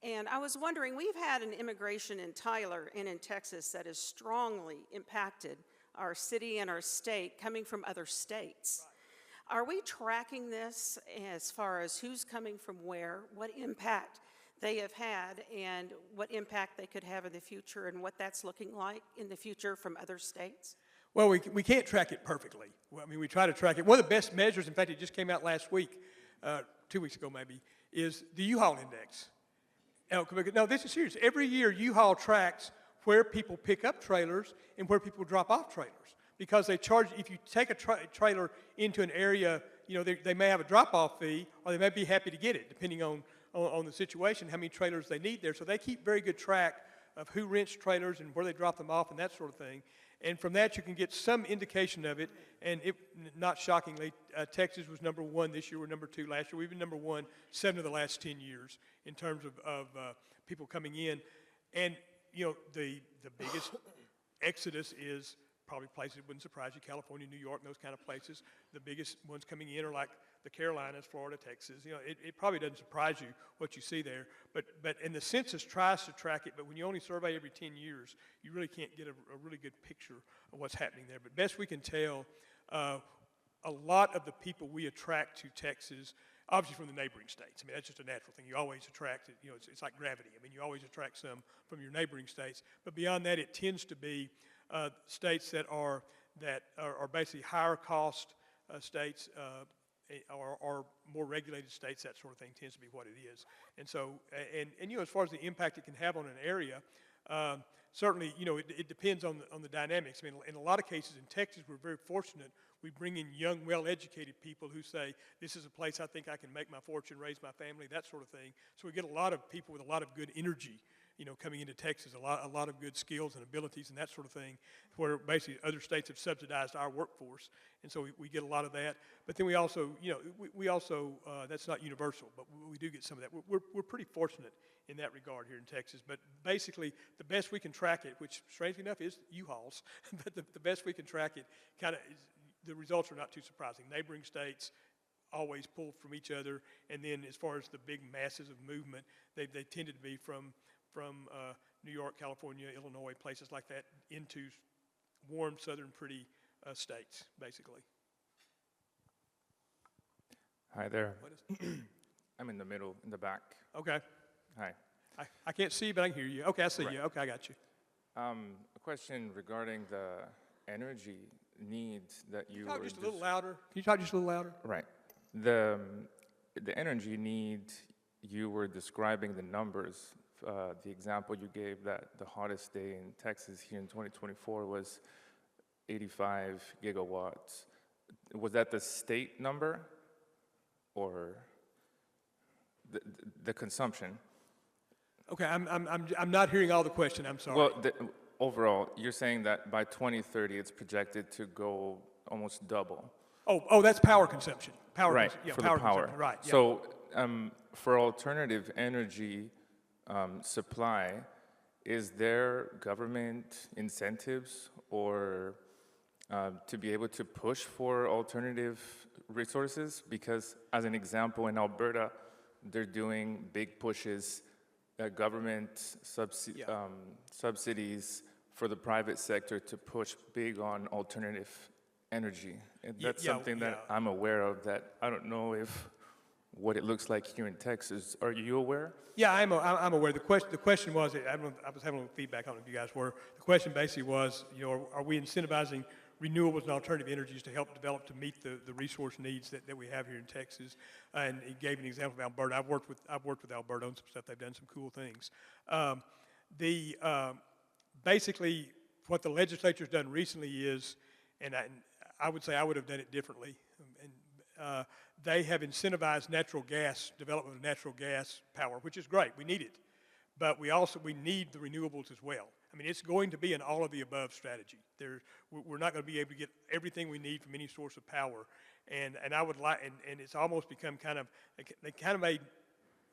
And I was wondering, we've had an immigration in Tyler and in Texas that has strongly impacted our city and our state coming from other states. Right. Are we tracking this as far as who's coming from where, what impact they have had, and what impact they could have in the future, and what that's looking like in the future from other states? Well, we can't track it perfectly. Well, I mean, we try to track it. One of the best measures, in fact, it just came out last week, 2 weeks ago maybe, is the U-Haul index. No, this is serious. Every year, U-Haul tracks where people pick up trailers and where people drop off trailers. Because they charge, if you take a trailer into an area, they may have a drop-off fee, or they may be happy to get it, depending on the situation, how many trailers they need there. So they keep very good track of who rents trailers and where they drop them off and that sort of thing. And from that, you can get some indication of it. And not shockingly, Texas was number 1 this year. We're number 2 last year. We've been number 1 7 of the last 10 years in terms of people coming in. And, the biggest exodus is probably places that wouldn't surprise you, California, New York, and those kind of places. The biggest ones coming in are like the Carolinas, Florida, Texas. It probably doesn't surprise you what you see there. But and the census tries to track it, but when you only survey every 10 years, you really can't get a really good picture of what's happening there. But best we can tell, a lot of the people we attract to Texas, obviously from the neighboring states. I mean, that's just a natural thing. You always attract it. It's like gravity. I mean, you always attract some from your neighboring states. But beyond that, it tends to be states that are basically higher cost states or more regulated states. That sort of thing tends to be what it is. And so, as far as the impact it can have on an area, certainly, it depends on the dynamics. I mean, in a lot of cases in Texas, we're very fortunate. We bring in young, well-educated people who say, this is a place I think I can make my fortune, raise my family, that sort of thing. So we get a lot of people with a lot of good energy, coming into Texas, a lot of good skills and abilities and that sort of thing, where basically other states have subsidized our workforce. And so we get a lot of that. But then we also, we also that's not universal, but we do get some of that. We're pretty fortunate in that regard here in Texas. But basically, the best we can track it, which strangely enough is U-Hauls, but the best we can track it the results are not too surprising. Neighboring states always pull from each other, and then as far as the big masses of movement, they tended to be from New York, California, Illinois, places like that, into warm, southern, pretty states, basically. Hi there. I'm in the middle, in the back. Okay. Hi. I can't see you, but I can hear you. Okay, I see you. Okay, I got you. A question regarding the energy needs that you Can you were talk just a little louder? Can you talk just a little louder? Right. The energy need, you were describing the numbers. The example you gave that the hottest day in Texas here in 2024 was 85 gigawatts. Was that the state number or the consumption? Okay, I'm not hearing all the question. I'm sorry. Well, overall, you're saying that by 2030, it's projected to go almost double. Oh, that's power consumption. Right, Yeah, for power the power. consumption. Right. Yeah. So for alternative energy supply, is there government incentives or to be able to push for alternative resources? Because as an example, in Alberta, they're doing big pushes, government subsidies for the private sector to push big on alternative energy. And that's something that I'm aware of, that I don't know what it looks like here in Texas. Are you aware? Yeah, I'm aware. The question was, I was having a little feedback. I don't know if you guys were. The question basically was, are we incentivizing renewables and alternative energies to help develop to meet the resource needs that we have here in Texas. And he gave an example of Alberta. I've worked with Alberta on some stuff. They've done some cool things. Basically, what the legislature's done recently is, and I would say I would have done it differently. And they have incentivized natural gas, development of natural gas power, which is great. We need it. But we need the renewables as well. I mean, it's going to be an all of the above strategy. We're not going to be able to get everything we need from any source of power. And I would like, and it's almost become they kind of made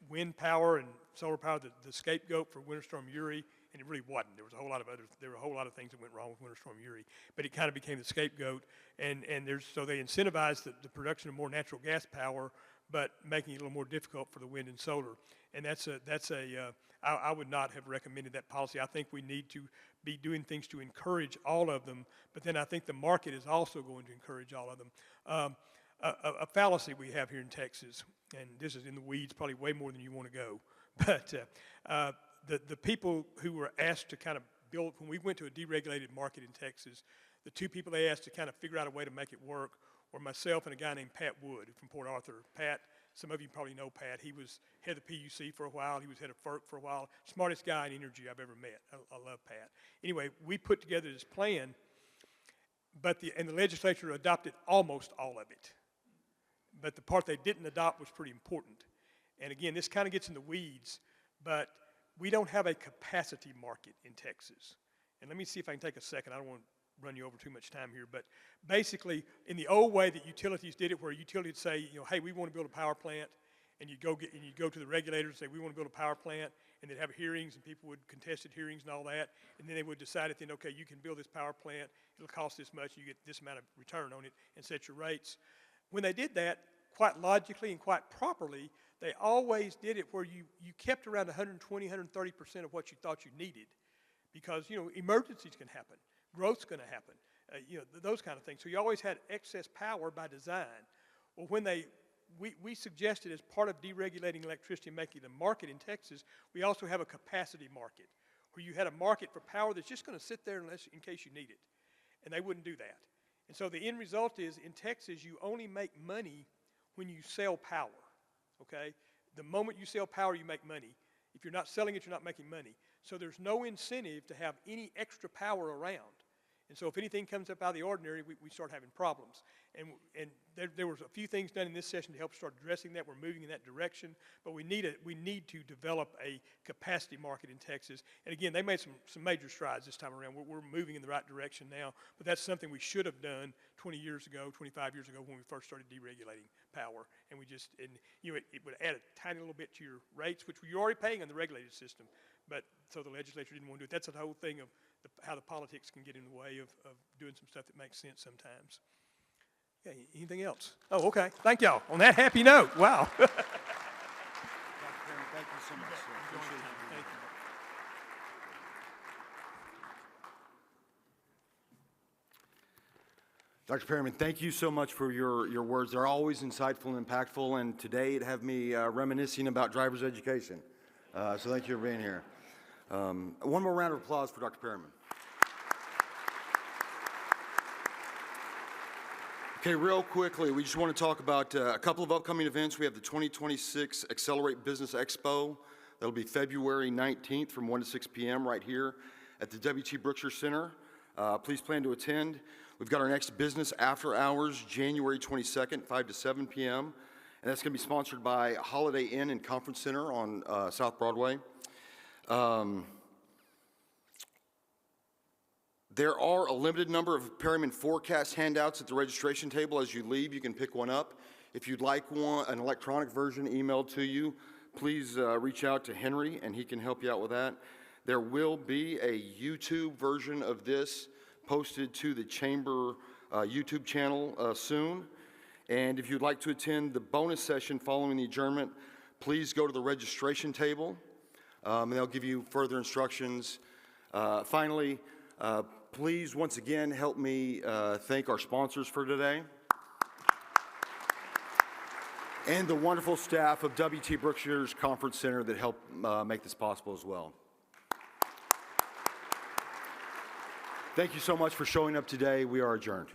wind power and solar power the scapegoat for Winter Storm Uri, and it really wasn't. There were a whole lot of things that went wrong with Winter Storm Uri, but it kind of became the scapegoat. So they incentivized the production of more natural gas power, but making it a little more difficult for the wind and solar. And I would not have recommended that policy. I think we need to be doing things to encourage all of them, but then I think the market is also going to encourage all of them. A fallacy we have here in Texas, and this is in the weeds, probably way more than you want to go, but the people who were asked to kind of build, when we went to a deregulated market in Texas, the two people they asked to kind of figure out a way to make it work were myself and a guy named Pat Wood from Port Arthur. Pat, some of you probably know Pat. He was head of the PUC for a while. He was head of FERC for a while. Smartest guy in energy I've ever met. I love Pat. Anyway, we put together this plan, and the legislature adopted almost all of it. But the part they didn't adopt was pretty important. And again, this kind of gets in the weeds, but we don't have a capacity market in Texas. And let me see if I can take a second. I don't want to run you over too much time here, but basically, in the old way that utilities did it, where utilities say, hey, we want to build a power plant, and you go to the regulators and say, we want to build a power plant, and they'd have hearings, and people would contested hearings and all that, and then they would decide at the end, okay, you can build this power plant, it'll cost this much, you get this amount of return on it, and set your rates. When they did that, quite logically and quite properly, they always did it where you kept around 120, 130% of what you thought you needed, because emergencies can happen, growth's going to happen, those kind of things. So you always had excess power by design. Well, when we suggested as part of deregulating electricity and making it a market in Texas, we also have a capacity market where you had a market for power that's just going to sit there in case you need it, and they wouldn't do that. And so the end result is in Texas you only make money when you sell power. Okay? The moment you sell power, you make money. If you're not selling it, you're not making money. So there's no incentive to have any extra power around. And so if anything comes up out of the ordinary, we start having problems. And there was a few things done in this session to help start addressing that. We're moving in that direction. But we need to develop a capacity market in Texas. And again, they made some major strides this time around. We're moving in the right direction now. But that's something we should have done 20 years ago, 25 years ago when we first started deregulating power. And it would add a tiny little bit to your rates, which you're already paying on the regulated system. But so the legislature didn't want to do it. That's the whole thing of how the politics can get in the way of doing some stuff that makes sense sometimes. Okay, anything else? Oh, okay. Thank y'all. On that happy note, wow. Dr. Perryman, thank you so much, sir. Appreciate you. Thank you. Dr. Perryman, thank you so much for your words. They're always insightful and impactful, and today it have me reminiscing about driver's education. So thank you for being here. One more round of applause for Dr. Perryman. Okay, real quickly, we just want to talk about a couple of upcoming events. We have the 2026 Accelerate Business Expo. That'll be February 19th from 1 to 6 p.m. right here at the W.T. Brookshire Center. Please plan to attend. We've got our next business after hours, January 22nd, 5 to 7 p.m. And that's going to be sponsored by Holiday Inn and Conference Center on South Broadway. There are a limited number of Perryman forecast handouts at the registration table. As you leave, you can pick one up. If you'd like an electronic version emailed to you, please reach out to Henry and he can help you out with that. There will be a YouTube version of this posted to the Chamber YouTube channel soon. And if you'd like to attend the bonus session following the adjournment, please go to the registration table and they'll give you further instructions. Finally, please once again help me thank our sponsors for today and the wonderful staff of W.T. Brookshire's Conference Center that helped make this possible as well. Thank you so much for showing up today. We are adjourned.